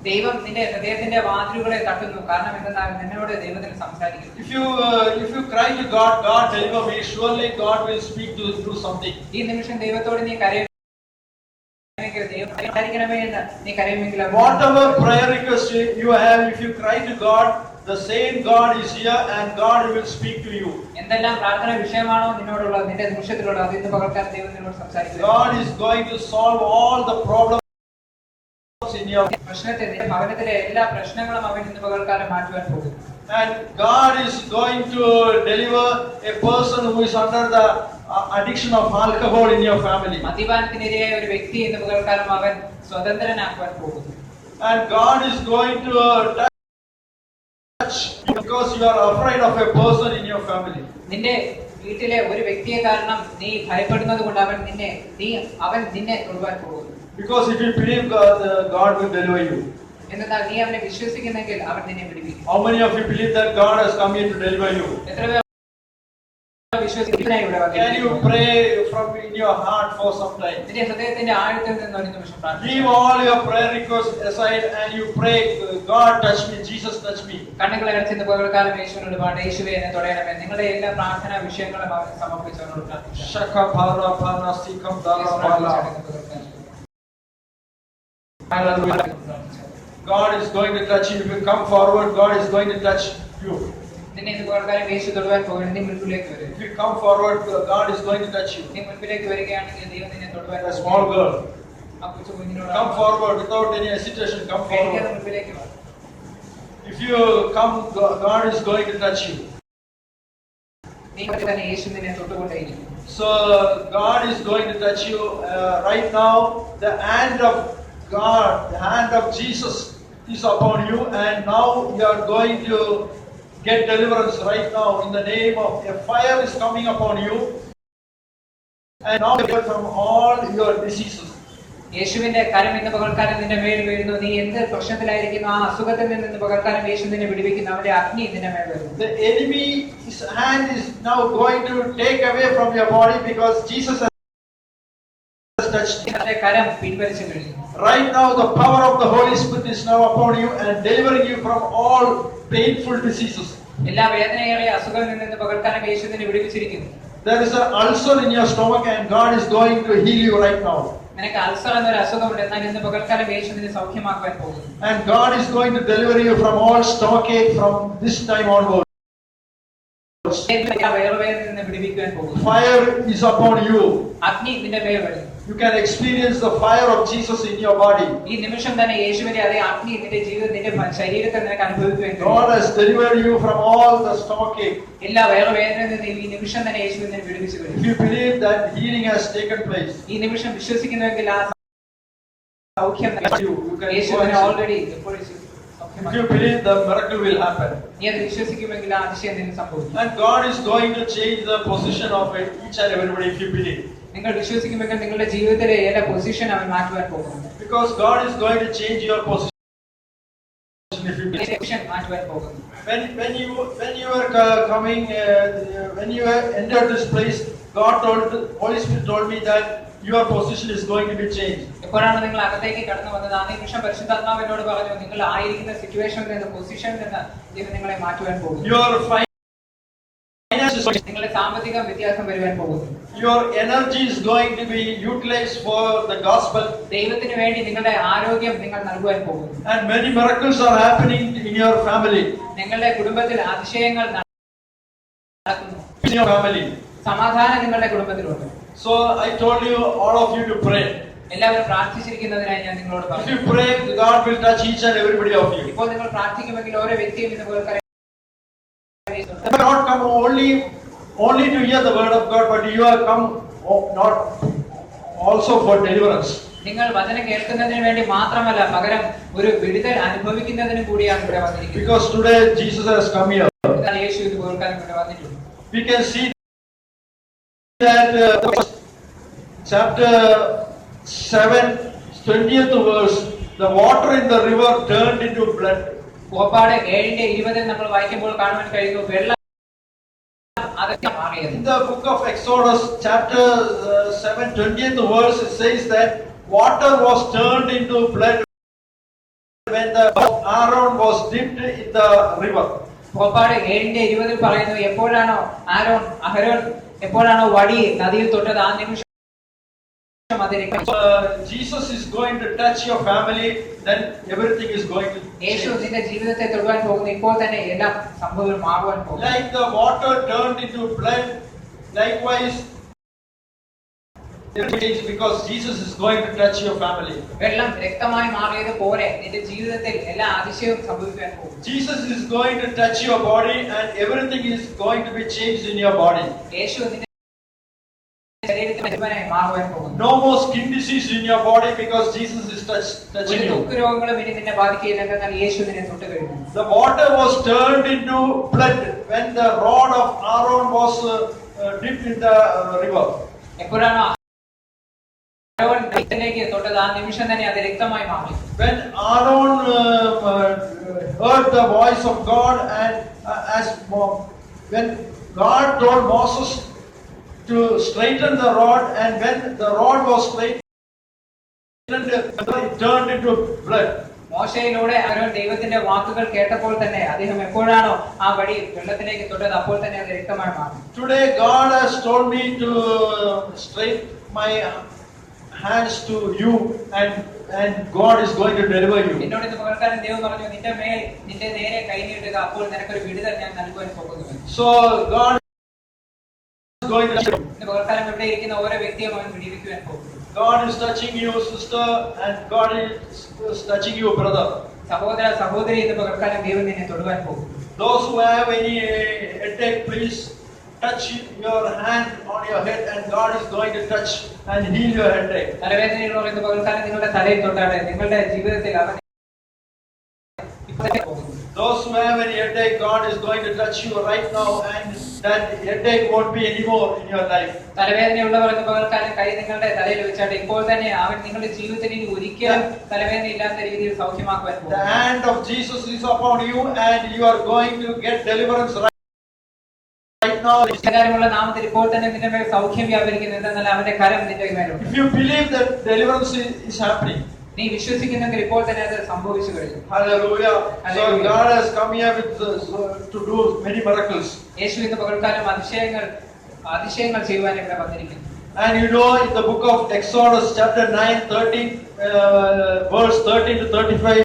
Speaker 2: ദൈവം നിന്റെ ഹൃദയത്തിന്റെ വാതിലുകളെ തട്ടുന്നു. കാരണം എന്തെന്നാൽ നിന്നോട് ദൈവത്തിന് സംസാരിക്കുന്നു.
Speaker 1: If you cry to God, God deliver me, surely God will speak to you through something.
Speaker 2: ഈ നിമിഷം ദൈവത്തോട് നീ കരയുമെങ്കിൽ ദൈവം സംസാരിക്കണമേ എന്ന് നീ കരയുമെങ്കിൽ
Speaker 1: whatever prayer request you have, if you cry to God, the same God is here and God will speak to you.
Speaker 2: എന്തെല്ലാം പ്രാർത്ഥന വിഷയമാണോ നിന്നോടുള്ളത്, നിന്റെ നിമിഷത്തിലുള്ള അത് ഇന്ന് പകർത്താൻ ദൈവം നിന്നോട് സംസാരിക്കുന്നു.
Speaker 1: God is going to solve all the problems in your
Speaker 2: പ്രശ്നത്തെ നിന്റെ ഭവനത്തിലെ എല്ലാ പ്രശ്നങ്ങളും അവൻ ഇന്ന് പകർക്കാലം മാറ്റുവാൻ പോകുന്നു.
Speaker 1: And God is going to deliver a person who is under the addiction of alcohol in your family.
Speaker 2: മദ്യപാനത്തിനെതിരെ ഒരു വ്യക്തി ഇന്ന് പകർക്കാലം അവൻ സ്വതന്ത്രനാക്കുവാൻ പോകുന്നു.
Speaker 1: And God is going to touch you because you are afraid of a person in your family.
Speaker 2: നിന്റെ വീട്ടിലെ ഒരു വ്യക്തിയെ കാരണം നീ ഭയപ്പെടുന്നത് കൊണ്ട് അവൻ നിന്നെ തൊടുവാൻ പോകുന്നു.
Speaker 1: Because if you believe God will deliver you.
Speaker 2: എന്നാൽ നീ അവനെ വിശ്വസിക്കുന്നെങ്കിൽ അവൻ നിന്നെ വിടുവിക്കും.
Speaker 1: How many of you believe that God has come here to deliver you?
Speaker 2: എത്ര പേർ വിശ്വസിക്കുന്നതിനായി ഇവിടെ
Speaker 1: Can you pray from in your heart for some time?
Speaker 2: നിന്റെ ഹൃദയത്തിന്റെ ആഴത്തിൽ നിന്ന് ഒരു നിമിഷം പ്രാർത്ഥിക്കുക.
Speaker 1: Leave all your prayer requests aside and you pray, God touch me, Jesus touch me.
Speaker 2: കണ്ണുകളെ അടച്ചിന്ന് പകൽക്കാലം യേശുവിനോട് പാട്, യേശുവേ എന്നെ തൊടയണമേ. നിങ്ങളുടെ എല്ലാ പ്രാർത്ഥനാ വിഷയങ്ങളും അവന് സമർപ്പിച്ചവനോട് പ്രാർത്ഥിക്കുക.
Speaker 1: Shaka bhara bhana sikam dara bhala. God is going to touch you. If you come forward, God is going to touch you.
Speaker 2: നിന്നെ ഇന്ന് പകൽക്കാലം യേശു തൊടുവാൻ പോകുന്നു. നീ മുൻപിലേക്ക് വരിക.
Speaker 1: If you come forward, God is going to touch you.
Speaker 2: നീ മുൻപിലേക്ക് വരികയാണെങ്കിൽ ദൈവം നിന്നെ തൊടുവാൻ
Speaker 1: A small girl,
Speaker 2: ആ കൊച്ചു കുഞ്ഞിനോട്
Speaker 1: come forward without any hesitation. Come forward.
Speaker 2: മുൻപിലേക്ക് വാ.
Speaker 1: If you come, God is going to touch you.
Speaker 2: നീ തന്നെ യേശു നിന്നെ തൊട്ടുകൊണ്ടേയിരിക്കും.
Speaker 1: So God is going to touch you right now. The hand of God, the hand of Jesus is upon you, and now you are going to get deliverance right now in the name of a fire is coming upon you, and now you are from all your diseases.
Speaker 2: യേശുവിന്റെ കരം ഇന്ന് പകൽക്കാലം നിന്റെ മേൽ വീഴുന്നു. നീ എന്ത് പ്രശ്നത്തിലായിരിക്കുന്നു ആ അസുഖത്തിൽ നിന്ന് പകൽക്കാലം യേശു നിന്നെ വിടുവിക്കുന്നു. അവന്റെ അഗ്നി നിന്റെ മേൽ വരുന്നു.
Speaker 1: The enemy's hand is now going to take away from your body because Jesus has touched you.
Speaker 2: കരം പിൻവലിച്ചു കഴിഞ്ഞു.
Speaker 1: Right now the power of the Holy Spirit is now upon you and delivering you from all painful diseases.
Speaker 2: എല്ലാ വേദനയേറിയ അസുഖങ്ങളിൽ നിന്ന് പകൽക്കാലം യേശു നിന്നെ വിടുവിച്ചിരിക്കുന്നു.
Speaker 1: There is an ulcer in your stomach and God is going to heal you right now.
Speaker 2: നിനക്ക് ulcer എന്നൊരു അസുഖമുണ്ട്. എന്നാൽ ഇന്ന് പകൽക്കാലം യേശു നിന്നെ സൗഖ്യമാക്കുവാൻ പോകുന്നു.
Speaker 1: And God is going to deliver you from all stomachache from this time onwards.
Speaker 2: വയറുവേദനയിൽ നിന്ന് വിടുവിക്കുവാൻ പോകുന്നു.
Speaker 1: Fire is upon you.
Speaker 2: അഗ്നി നിന്റെ മേൽ വരുന്നു.
Speaker 1: You can experience the fire of Jesus in your body.
Speaker 2: ഈ നിമിഷം തന്നെ യേശുവിന്റെ അതേ അഗ്നി നിന്റെ ജീവിതത്തിൽ നിന്റെ ശരീരത്തിൽ നിനക്ക് അനുഭവിക്കുവാൻ
Speaker 1: God has delivered you from all the stomachache.
Speaker 2: എല്ലാ വയറുവേദനയിൽ നിന്ന് ഈ നിമിഷം തന്നെ യേശു നിന്നെ വിടുവിച്ചു കഴിഞ്ഞു.
Speaker 1: If you believe that healing has taken place,
Speaker 2: ഈ നിമിഷം വിശ്വസിക്കുന്നുവെങ്കിൽ ആ സൗഖ്യം
Speaker 1: യേശുവിനെ
Speaker 2: already
Speaker 1: if you believe the miracle will happen.
Speaker 2: നീ അത് വിശ്വസിക്കുമെങ്കിൽ ആ അതിശയം നിന്നെ സംഭവിക്കും.
Speaker 1: And God is going to change the position of each and everybody if you believe.
Speaker 2: നിങ്ങൾ വിശ്വസിക്കുമെങ്കിൽ നിങ്ങളുടെ ജീവിതത്തിലെ എല്ലാ പൊസിഷൻ അവൻ മാറ്റുവാൻ പോകുന്നു.
Speaker 1: Because God is going to change your position if you believe.
Speaker 2: മാറ്റുവാൻ പോകുന്നു.
Speaker 1: When you were coming, when you entered this place, Holy Spirit told me that your position is going to be changed.
Speaker 2: എപ്പോഴാണ് നിങ്ങൾ അകത്തേക്ക് കടന്നു വന്നത്? ആ നിമിഷം പരിശുദ്ധാത്മാവ് എന്നോട് പറഞ്ഞു, നിങ്ങൾ ആയിരിക്കുന്ന സിറ്റുവേഷനിൽ നിന്ന്, പൊസിഷനിൽ നിന്ന് ദൈവം നിങ്ങളെ മാറ്റുവാൻ പോകുന്നു.
Speaker 1: Your finances,
Speaker 2: നിങ്ങളുടെ സാമ്പത്തിക വ്യത്യാസം വരുവാൻ പോകുന്നു.
Speaker 1: your energy is going to be utilized for the gospel.
Speaker 2: ദൈവത്തിന് വേണ്ടി നിങ്ങളുടെ ആരോഗ്യം നിങ്ങൾ നൽകുവാൻ പോകുന്നു.
Speaker 1: And many miracles are happening in your family.
Speaker 2: നിങ്ങളുടെ കുടുംബത്തിൽ അതിശയങ്ങൾ നടക്കുന്നു.
Speaker 1: In your family.
Speaker 2: സമാധാനം നിങ്ങളുടെ കുടുംബത്തിലുണ്ട്.
Speaker 1: So I told you, all of you, to pray.
Speaker 2: എല്ലാവരും പ്രാർത്ഥിച്ചിരിക്കുന്നതിനായി ഞാൻ നിങ്ങളോട്
Speaker 1: If
Speaker 2: പറഞ്ഞു.
Speaker 1: you pray, God will touch each and everybody of you.
Speaker 2: ഇപ്പോൾ നിങ്ങൾ പ്രാർത്ഥിക്കുമെങ്കിൽ ഓരോ വ്യക്തിയും ഇന്ന് കേൾക്കാൻ
Speaker 1: You have not come only to hear the word of God, but you have come not also for deliverance.
Speaker 2: നിങ്ങൾ വചനം കേൾക്കുന്നതിന് വേണ്ടി മാത്രമല്ല, പകരം ഒരു വിടുതൽ അനുഭവിക്കുന്നതിന് കൂടിയാണ് ഇവിടെ വന്നിരിക്കുന്നത്.
Speaker 1: Because today Jesus has come here.
Speaker 2: എന്നാൽ യേശു ഇത് കേൾക്കാൻ ഇവിടെ വന്നിട്ടുണ്ട്.
Speaker 1: We can see that chapter 7, 20th verse, the water in the river turned into blood.
Speaker 2: പുറപ്പാട് 7:20 നമ്മൾ വായിക്കുമ്പോൾ കാണുവാൻ കഴിയുന്നു, വെള്ളം അതൊക്കെ മാറിയത്.
Speaker 1: In the book of Exodus, chapter 7, 20th verse, it says that water was turned into blood when the Aaron was dipped in the river.
Speaker 2: പുറപ്പാട് 7:20 പറയുന്നു, എപ്പോഴാണോ അഹരോൻ എപ്പോഴാണോ വടി നദിയിൽ തൊട്ടത്, ആ നിമിഷം
Speaker 1: Jesus is going to touch your family, then everything is going to
Speaker 2: Yeshu
Speaker 1: change.
Speaker 2: നിന്റെ ജീവിതത്തെ തൊടുവാൻ പോകുന്നു. ഇപ്പോൾ തന്നെ എല്ലാം സംഭവമാകുവാൻ പോകുന്നു.
Speaker 1: Like the water turned into blood, likewise because Jesus is going to touch your family.
Speaker 2: വെള്ളം രക്തമായി മാറിയതുപോലെ നിന്റെ ജീവിതത്തിൽ എല്ലാ അതിശയവും സംഭവിക്കാൻ പോകും.
Speaker 1: Jesus is going to touch your body and everything is going to be changed in your body.
Speaker 2: യേശു നിന്റെ ശരീരത്തിൽ ജീവനായി മാറുവാൻ പോകുന്നു.
Speaker 1: No more skin disease in your body because Jesus is touching
Speaker 2: ഒരു
Speaker 1: you.
Speaker 2: ദുഃഖരോഗങ്ങളും ഇനി നിന്നെ ബാധിക്കുകയില്ല, എന്നാൽ യേശു നിന്നെ തൊട്ട് കഴിഞ്ഞു.
Speaker 1: The water was turned into blood when the rod of Aaron was dipped in the river.
Speaker 2: എപ്പോഴാണോ അഹരോൻ രക്തത്തിലേക്ക് തൊട്ടത്, ആ നിമിഷം തന്നെ അത് രക്തമായി മാറി.
Speaker 1: When Aaron heard the voice of God and when God told Moses to straighten the rod, and when the rod was straightened, it turned into blood.
Speaker 2: മോശയിലൂടെ അഹരോൻ ദൈവത്തിന്റെ വാക്കുകൾ കേട്ടപ്പോൾ തന്നെ അദ്ദേഹം എപ്പോഴാണോ ആ വടി വെള്ളത്തിലേക്ക് തൊട്ടത്, അപ്പോൾ തന്നെ അത് രക്തമായി മാറി.
Speaker 1: Today God has told me to straighten my hands to you, and God is going to deliver you.
Speaker 2: എന്നോട് ഇത് പകർത്താൻ ദൈവം പറഞ്ഞു, നിന്റെ മേൽ നിന്റെ നേരെ കൈ നീട്ടുക, അപ്പോൾ നിനക്കൊരു വിടുതൽ ഞാൻ നൽകുവാൻ പോകുന്നു.
Speaker 1: So God is going to
Speaker 2: ഇന്ന് പകർത്താൻ ഇവിടെ ഇരിക്കുന്ന ഓരോ വ്യക്തിയും അവൻ വിടിവിക്കുവാൻ പോകുന്നു.
Speaker 1: God is touching you, sister, and God is touching you, brother.
Speaker 2: സഹോദര സഹോദരി, ഇന്ന് പകർത്താനും ദൈവം നിന്നെ തൊടുവാൻ പോകുന്നു.
Speaker 1: Those who have any headache, please touch your hand on your head, and God is going to touch and heal your headache.
Speaker 2: തലവേദനയുള്ളവർ ഇന്ന് പകർത്താനും നിങ്ങളുടെ തലയിൽ തൊട്ടാണ് നിങ്ങളുടെ ജീവിതത്തിൽ അവൻ
Speaker 1: Those who have any headache, God is going to touch you right now, and that headache won't be anymore in your life.
Speaker 2: തലവേദനയുള്ളവർ ഇന്ന് പകർത്താനും കൈ നിങ്ങളുടെ തലയിൽ വെച്ചാട്ട് ഇപ്പോൾ തന്നെ അവൻ നിങ്ങളുടെ ജീവിതത്തിൽ ഇനി ഒരിക്കലും തലവേദന ഇല്ലാത്ത രീതിയിൽ സൗഖ്യമാക്കുവാൻ
Speaker 1: The
Speaker 2: പോകുന്നു.
Speaker 1: hand of Jesus is upon you, and you are going to get deliverance right now.
Speaker 2: ഇപ്രകാരമുള്ള നാമത്തിൽ ഇപ്പോൾ തന്നെ നിന്റെ മേൽ സൗഖ്യം വ്യാപരിക്കുന്നു, എന്നാൽ അവന്റെ കരം നിന്റെ മേലുണ്ട്.
Speaker 1: If you believe that deliverance is happening,
Speaker 2: നീ വിശ്വസിക്കുന്നെങ്കിൽ ഇപ്പോൾ തന്നെ അത് സംഭവിച്ചു കഴിഞ്ഞു.
Speaker 1: hallelujah. So
Speaker 2: Hallelujah.
Speaker 1: God has come here to do many miracles.
Speaker 2: യേശു ഇന്ന് പകർത്താനും അതിശയങ്ങൾ ചെയ്യുവാൻ ഇവിടെ വന്നിരിക്കുന്നു.
Speaker 1: And you know, in the book of Exodus, chapter 9, 13, verse 13 to 35,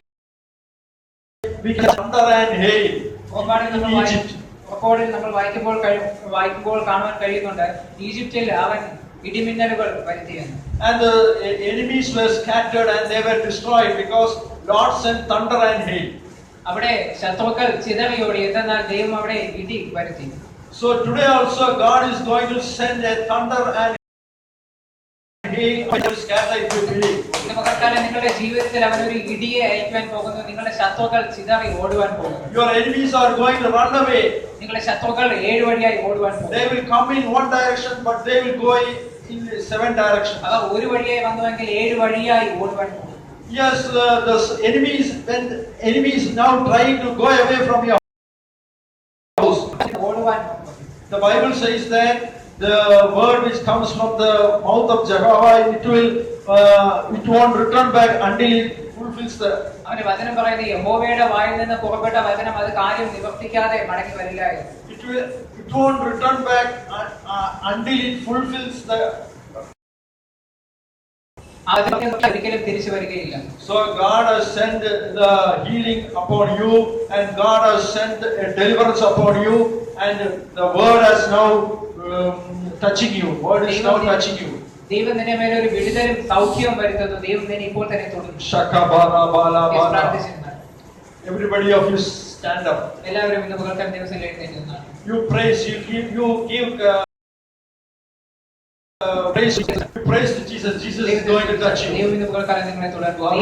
Speaker 1: we can thunder and hail in Egypt.
Speaker 2: പുറപ്പാടിൽ നമ്മൾ വായിക്കുമ്പോൾ കാണുവാൻ കഴിയുന്നുണ്ട്, ഈജിപ്തിൽ അവൻ ഇടിമിന്നലുകൾ വരുത്തിയെന്ന്.
Speaker 1: And the enemies were scattered and they were destroyed because Lord sent thunder and hail.
Speaker 2: അവിടെ ശത്രുക്കൾ ചിതറിയോടി, എന്നാൽ ദൈവം അവിടെ ഇടി വരുത്തി.
Speaker 1: So today also God is going to send a thunder and hail to scatter if you believe.
Speaker 2: ഇന്ന് പകർത്താനും നിങ്ങളുടെ ജീവിതത്തിൽ അവൻ ഒരു ഇടിയെ അയക്കുവാൻ പോകുന്നു. നിങ്ങളുടെ ശത്രുക്കൾ ചിതറി ഓടുവാൻ പോകുന്നു.
Speaker 1: Your enemies are going to run away.
Speaker 2: നിങ്ങളുടെ ശത്രുക്കൾ 7 വഴിയായി ഓടുവാൻ പോകുന്നു.
Speaker 1: They will come in one direction, but they will go in 7 directions.
Speaker 2: അവ ഒരു വഴിയായി വന്നുവെങ്കിൽ 7 വഴിയായി ഓടുവാൻ പോകുന്നു.
Speaker 1: Yes, the enemies, when enemies now trying to go away from your house,
Speaker 2: ഓടുവാൻ പോകുന്നു.
Speaker 1: the Bible says that the word which comes from the mouth of Jehovah, it won't return back until it fulfills the.
Speaker 2: അവന്റെ വചനം പറയുന്നത് യഹോവയുടെ വായിൽ നിന്ന് പുറപ്പെട്ട വചനം അത് കാര്യം നിവർത്തിക്കാതെ മടങ്ങി വരില്ല.
Speaker 1: It won't return back until it fulfills the.
Speaker 2: ഒരിക്കലും തിരിച്ചു വരികയില്ല.
Speaker 1: So God has sent the healing upon you, and God has sent a deliverance upon you, and the word has now touching you. Word is now touching you.
Speaker 2: ദൈവം നിന്റെ മേലെ ഒരു വിടുതലും സൗഖ്യവും വരുത്തുന്നു. ദൈവം നിന്നെ ഇപ്പോൾ തന്നെ തൊടുന്നു.
Speaker 1: Shakabara bala bala. Everybody of you stand up.
Speaker 2: എല്ലാവരും ഇന്ന് പകൽക്കാലം ദൈവസന്നിധിയിൽ എഴുന്നേറ്റ് നിന്നാണ്.
Speaker 1: You praise, you give praise to Jesus. Jesus is going to touch you.
Speaker 2: ദൈവം ഇന്ന് പകൽക്കാലം നിങ്ങളെ തൊടുന്നു.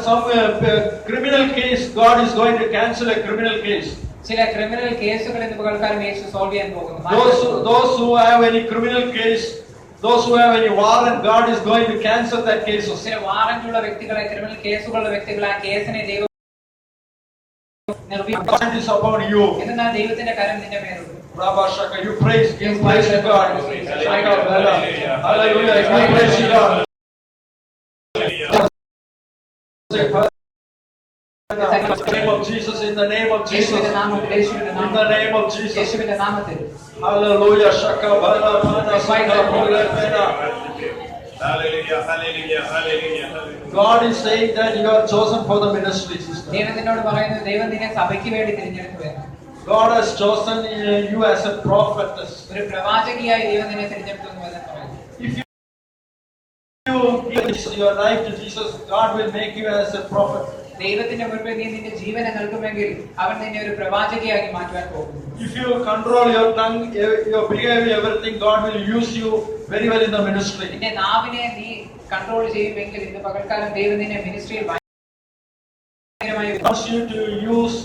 Speaker 1: Some criminal case, God is going to cancel a criminal case.
Speaker 2: ചില ക്രിമിനൽ കേസുകൾ ഇന്ന് പകൽക്കാലം യേശു സോൾവ് ചെയ്യാൻ പോകുന്നു.
Speaker 1: Those who have any criminal case, those who have any warrant, God is going to cancel that case.
Speaker 2: ചില വാറന്റുള്ള വ്യക്തികളെ, criminal കേസുകളുള്ള വ്യക്തികളെ, ആ കേസിനെ ദൈവം
Speaker 1: നിർവഹിക്കും. Is upon you.
Speaker 2: എന്നാൽ ദൈവത്തിന്റെ കരം നിന്റെ മേലുണ്ട്.
Speaker 1: Rabba Shaka, you praise, give praise to God. Hallelujah, give praise to God. In the name of Jesus, in the name of Jesus, in the name of Jesus. Hallelujah, Shaka, Bala, Bala, Shaka, Bala, Bala.
Speaker 3: Hallelujah, hallelujah, hallelujah.
Speaker 1: God is saying that you are chosen for the ministry, sister.
Speaker 2: ദൈവം നിന്നോട് പറയുന്നത് ദൈവം നിന്നെ സഭയ്ക്ക് വേണ്ടി തിരഞ്ഞെടുക്കുകയാണ്.
Speaker 1: God has chosen you as a prophetess.
Speaker 2: ഒരു പ്രവാചകിയായി ദൈവം നിന്നെ തിരഞ്ഞെടുത്തു എന്ന് പറയുന്നു.
Speaker 1: If you give your life to Jesus, God will make you as a prophet.
Speaker 2: ദൈവത്തിന്റെ മുൻപിൽ നീ നിന്റെ ജീവനെ നൽകുമെങ്കിൽ അവൻ നിന്നെ ഒരു പ്രവാചകിയാക്കി മാറ്റുവാൻ പോകുന്നു.
Speaker 1: If you control your tongue, your behavior, everything, God will use you very well in the ministry.
Speaker 2: നിന്റെ നാവിനെ നീ കൺട്രോൾ ചെയ്യുമെങ്കിൽ ഇന്ന് പകൽക്കാലം ദൈവം നിന്നെ മിനിസ്ട്രിയിൽ ഭയങ്കരമായി
Speaker 1: wants you to use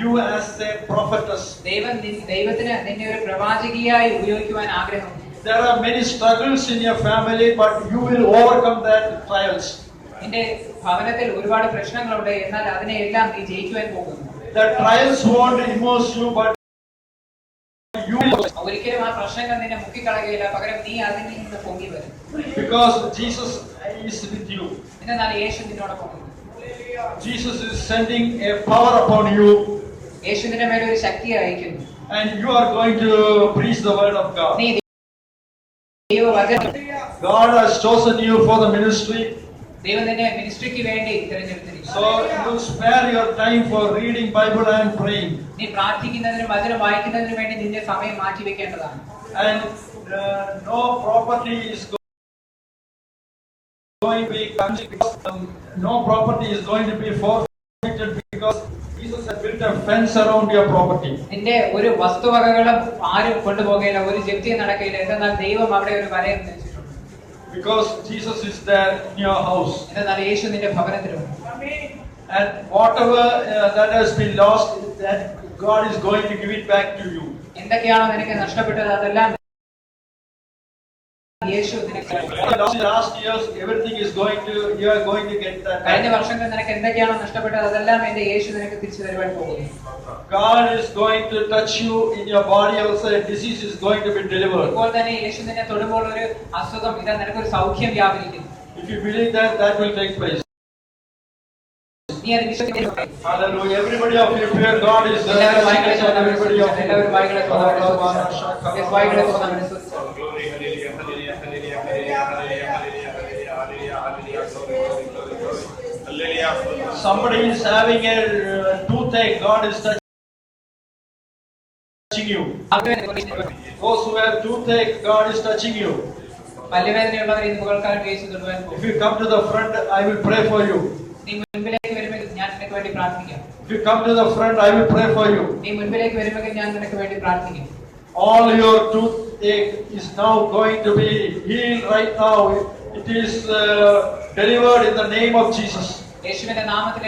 Speaker 1: you as a prophetess.
Speaker 2: ദൈവത്തിന് നിന്നെ ഒരു പ്രവാചകിയായി ഉപയോഗിക്കുവാൻ ആഗ്രഹമുണ്ട്.
Speaker 1: There are many struggles in your family, but you will overcome that trials.
Speaker 2: നിന്റെ ഭവനത്തിൽ ഒരുപാട് പ്രശ്നങ്ങളുണ്ട്, എന്നാൽ അതിനെല്ലാം നീ ജയിക്കുവാൻ പോകുന്നു.
Speaker 1: The trials won't immerse you, but you will.
Speaker 2: ഒരിക്കലും ആ പ്രശ്നങ്ങൾ നിന്നെ മുക്കിക്കളയുകയില്ല, പകരം നീ അതിൽ നിന്ന് പൊങ്ങി വരും.
Speaker 1: Because Jesus is with you.
Speaker 2: എന്നാൽ യേശു നിന്നോടൊപ്പം ഉണ്ട്.
Speaker 1: Jesus is sending a power upon you.
Speaker 2: യേശു നിന്റെ മേലെ ഒരു ശക്തി അയക്കുന്നു.
Speaker 1: And you are going to preach the word of God.
Speaker 2: നീ ദൈവവചനം.
Speaker 1: God has chosen you for the ministry.
Speaker 2: ദൈവം നിന്നെ മിനിസ്ട്രിക്ക് വേണ്ടി തിരഞ്ഞെടുത്തിരിക്കുന്നു.
Speaker 1: So you spare your time for reading Bible and praying.
Speaker 2: നീ പ്രാർത്ഥിക്കുന്നതിനും വചനം വായിക്കുന്നതിനും വേണ്ടി നിന്റെ സമയം മാറ്റിവെക്കേണ്ടതാണ്.
Speaker 1: And no property is going to be no property is going to be forfeited because Jesus has built a fence around your property.
Speaker 2: നിന്റെ ഒരു വസ്തുവകകളും ആരും കൊണ്ടുപോകുകയില്ല, ഒരു ജപ്തിയും നടക്കുകയില്ല. എന്നാൽ ദൈവം അവിടെ ഒരു വലയം വെച്ചിട്ടുണ്ട്.
Speaker 1: Because Jesus is there in your house.
Speaker 2: എന്നാൽ യേശു നിന്റെ ഭവനത്തിലുണ്ട്.
Speaker 1: And whatever that has been lost, that God is going to give it back to you.
Speaker 2: എന്തൊക്കെയാണോ നിനക്ക് നഷ്ടപ്പെട്ടത് അതെല്ലാം യേശു നിനക്ക്.
Speaker 1: Last years, everything is going to, you are going to get that.
Speaker 2: കഴിഞ്ഞ വർഷങ്ങളിൽ നിനക്ക് എന്തൊക്കെയാണോ നഷ്ടപ്പെട്ടത് അതെല്ലാം എന്റെ യേശു നിനക്ക് തിരിച്ചു തരുവാൻ പോകുന്നു.
Speaker 1: God is going to touch you in your body also. A disease is going to be delivered.
Speaker 2: ഇപ്പോൾ തന്നെ യേശു നിന്നെ തൊടുമ്പോൾ ഒരു അസുഖം, ഇതാ നിനക്കൊരു സൗഖ്യം വ്യാപരിക്കുന്നു.
Speaker 1: If you believe that, that will take place.
Speaker 2: നീ അത് വിശ്വസിക്കുന്നു.
Speaker 1: Hallelujah. Everybody of you fear God is there.
Speaker 2: എല്ലാവരും വായികളെ തുറന്ന് അവനെ
Speaker 1: Everybody of
Speaker 2: സ്തുതിച്ചാട്ടെ.
Speaker 1: you.
Speaker 2: എല്ലാവരും വായികളെ തുറന്ന് അവനെ സ്തുതിച്ചാട്ടെ. Yes, വായികളെ തുറന്ന് അവനെ സ്തുതിച്ചാട്ടെ.
Speaker 3: Glory, hallelujah, hallelujah, hallelujah, hallelujah, hallelujah, hallelujah, hallelujah, hallelujah, glory, glory, glory, glory. Hallelujah.
Speaker 1: Somebody is having a toothache. God is touching you. Those who have toothache, God is touching you.
Speaker 2: പല്ലുവേദനയുള്ളവർ ഇന്ന് പകൽക്കാലം യേശു തൊടുവാൻ പോകുന്നു.
Speaker 1: If you come to the front, I will pray for you.
Speaker 2: നീ മുൻപിലേക്ക് വരുമെങ്കിൽ ഞാൻ നിനക്ക് വേണ്ടി പ്രാർത്ഥിക്കാം.
Speaker 1: If you come to the front, I will pray for you.
Speaker 2: നീ മുൻപിലേക്ക് വരുമെങ്കിൽ ഞാൻ നിനക്ക് വേണ്ടി പ്രാർത്ഥിക്കും.
Speaker 1: All your toothache is now going to be healed right now. It is delivered in the name of Jesus.
Speaker 2: യേശുവിന്റെ നാമത്തിൽ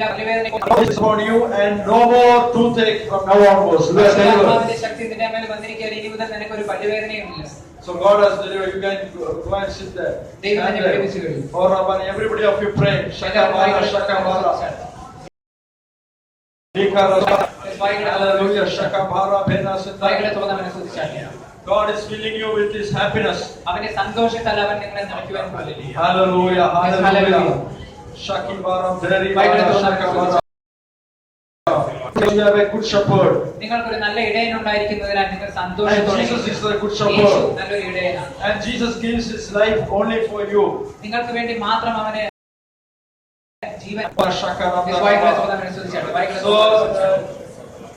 Speaker 2: പല്ലുവേദന
Speaker 1: Upon you and no more toothache from now onwards. You are delivered.
Speaker 2: ശക്തി നിന്റെ മേൽ വന്നിരിക്കുകയാണ്. ഇനി മുതൽ നിനക്ക് ഒരു പല്ലുവേദനയും ഇല്ല.
Speaker 1: So God has delivered. You can go and sit there. Stand there. Oh, Rabban, everybody of you pray. Shaka Bala, Shaka Bala. Hallelujah. Shaka bara bhena sita.
Speaker 2: വായികളെ തുറന്ന് അവനെ സ്തുതിച്ചാട്ടെ.
Speaker 1: God is filling you with His happiness.
Speaker 2: അവന്റെ സന്തോഷത്താൽ അവൻ നിങ്ങളെ നിറയ്ക്കുവാൻ പോകുന്നു.
Speaker 1: Hallelujah. Hallelujah.
Speaker 2: Hallelujah.
Speaker 1: Shaki bara dheri
Speaker 2: Bible
Speaker 1: bara
Speaker 2: is
Speaker 1: shaka bara. You have a good shepherd.
Speaker 2: നിങ്ങൾക്കൊരു നല്ല ഇടയൻ ഉണ്ടായിരിക്കുന്നതിനാൽ നിങ്ങൾ
Speaker 1: And
Speaker 2: സന്തോഷത്തോടെ
Speaker 1: Jesus is the good
Speaker 2: Yeshu
Speaker 1: shepherd.
Speaker 2: നല്ലൊരു ഇടയനാണ്.
Speaker 1: And Jesus gives His life only for you.
Speaker 2: നിങ്ങൾക്ക് വേണ്ടി മാത്രം അവനെ ജീവൻ.
Speaker 1: Shaka
Speaker 2: വായികളെ
Speaker 1: bara.
Speaker 2: തുറന്ന് അവനെ സ്തുതിച്ചാട്ടെ. വായികളെ
Speaker 1: So,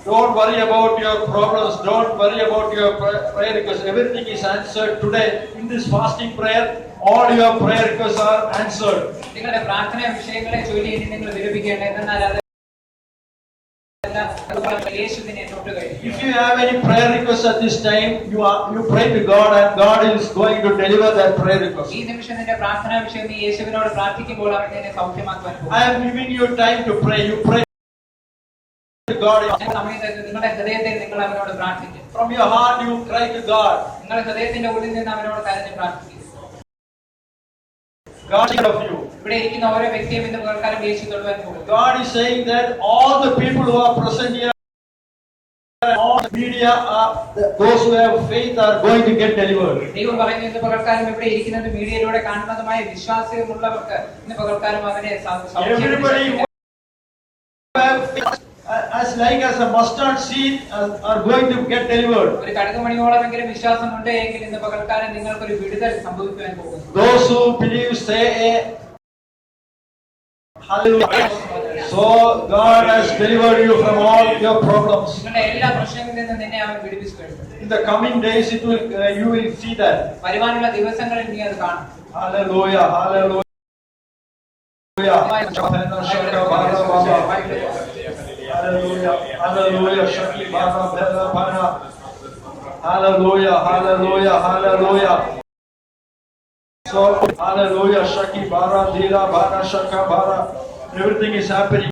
Speaker 1: don't worry about your problems. Don't worry about your prayer requests. Everything is answered today. In this fasting prayer, all your prayer requests are answered.
Speaker 2: നിങ്ങളുടെ പ്രാർത്ഥന വിഷയങ്ങളെ ചൊല്ലി ഇനി നിങ്ങൾ വിലപിക്കേണ്ട. എന്നാൽ അത് യേശുവിനെ തൊട്ട് കഴിഞ്ഞു.
Speaker 1: If you have any prayer requests at this time, you pray to God and God is going to deliver that prayer request.
Speaker 2: ഈ നിമിഷം നിന്റെ പ്രാർത്ഥനാ വിഷയം നീ യേശുവിനോട് പ്രാർത്ഥിക്കുമ്പോൾ അവൻ നിന്നെ സൗഖ്യമാക്കുവാൻ പോകുന്നു.
Speaker 1: I am giving you time to pray. You pray to God.
Speaker 2: സമയത്ത് നിങ്ങളുടെ ഹൃദയത്തിൽ നിങ്ങൾ അവനോട് പ്രാർത്ഥിക്കും.
Speaker 1: From your heart you cry to God.
Speaker 2: നിങ്ങളുടെ ഹൃദയത്തിന്റെ ഉള്ളിൽ നിന്ന് അവനോട് കരഞ്ഞ് പ്രാർത്ഥിക്കും.
Speaker 1: God is of you.
Speaker 2: ഇവിടെ ഇരിക്കുന്ന ഓരോ വ്യക്തിയും ഇന്ന് പകൽക്കാലം യേശു തൊടുവാൻ പോകുന്നു.
Speaker 1: God is saying that all the people who are present here, all the media, those who have faith are going to get delivered.
Speaker 2: ദൈവം പറയുന്നു ഇന്ന് പകൽക്കാലം ഇവിടെ ഇരിക്കുന്നത് മീഡിയയിലൂടെ കാണുന്നതുമായ വിശ്വാസമുള്ളവർക്ക് ഇന്ന് പകൽക്കാലം അവനെ
Speaker 1: Everybody who have faith, as a mustard seed are going to get delivered.
Speaker 2: ഒരു കടുകുമണിയോളമെങ്കിലും വിശ്വാസമുണ്ട് എങ്കിൽ ഇന്ന് പകൽക്കാലം നിങ്ങൾക്കൊരു വിടുതൽ സംഭവിക്കുവാൻ പോകുന്നു.
Speaker 1: Those who believe say a hallelujah. So God has delivered you from all your problems.
Speaker 2: നിങ്ങളുടെ എല്ലാ പ്രശ്നങ്ങളിൽ നിന്നും നിന്നെ അവൻ വിടുവിച്ചു കഴിഞ്ഞു.
Speaker 1: In the coming days, you will see that.
Speaker 2: വരുവാനുള്ള ദിവസങ്ങളിൽ നീ അത് കാണും.
Speaker 1: Hallelujah, hallelujah. Hallelujah, hallelujah, Shakti Baba Bela Bana. Hallelujah, hallelujah, hallelujah. So, hallelujah, Shaki Bara, Dila Bara, Shaka Bara. Everything is happening.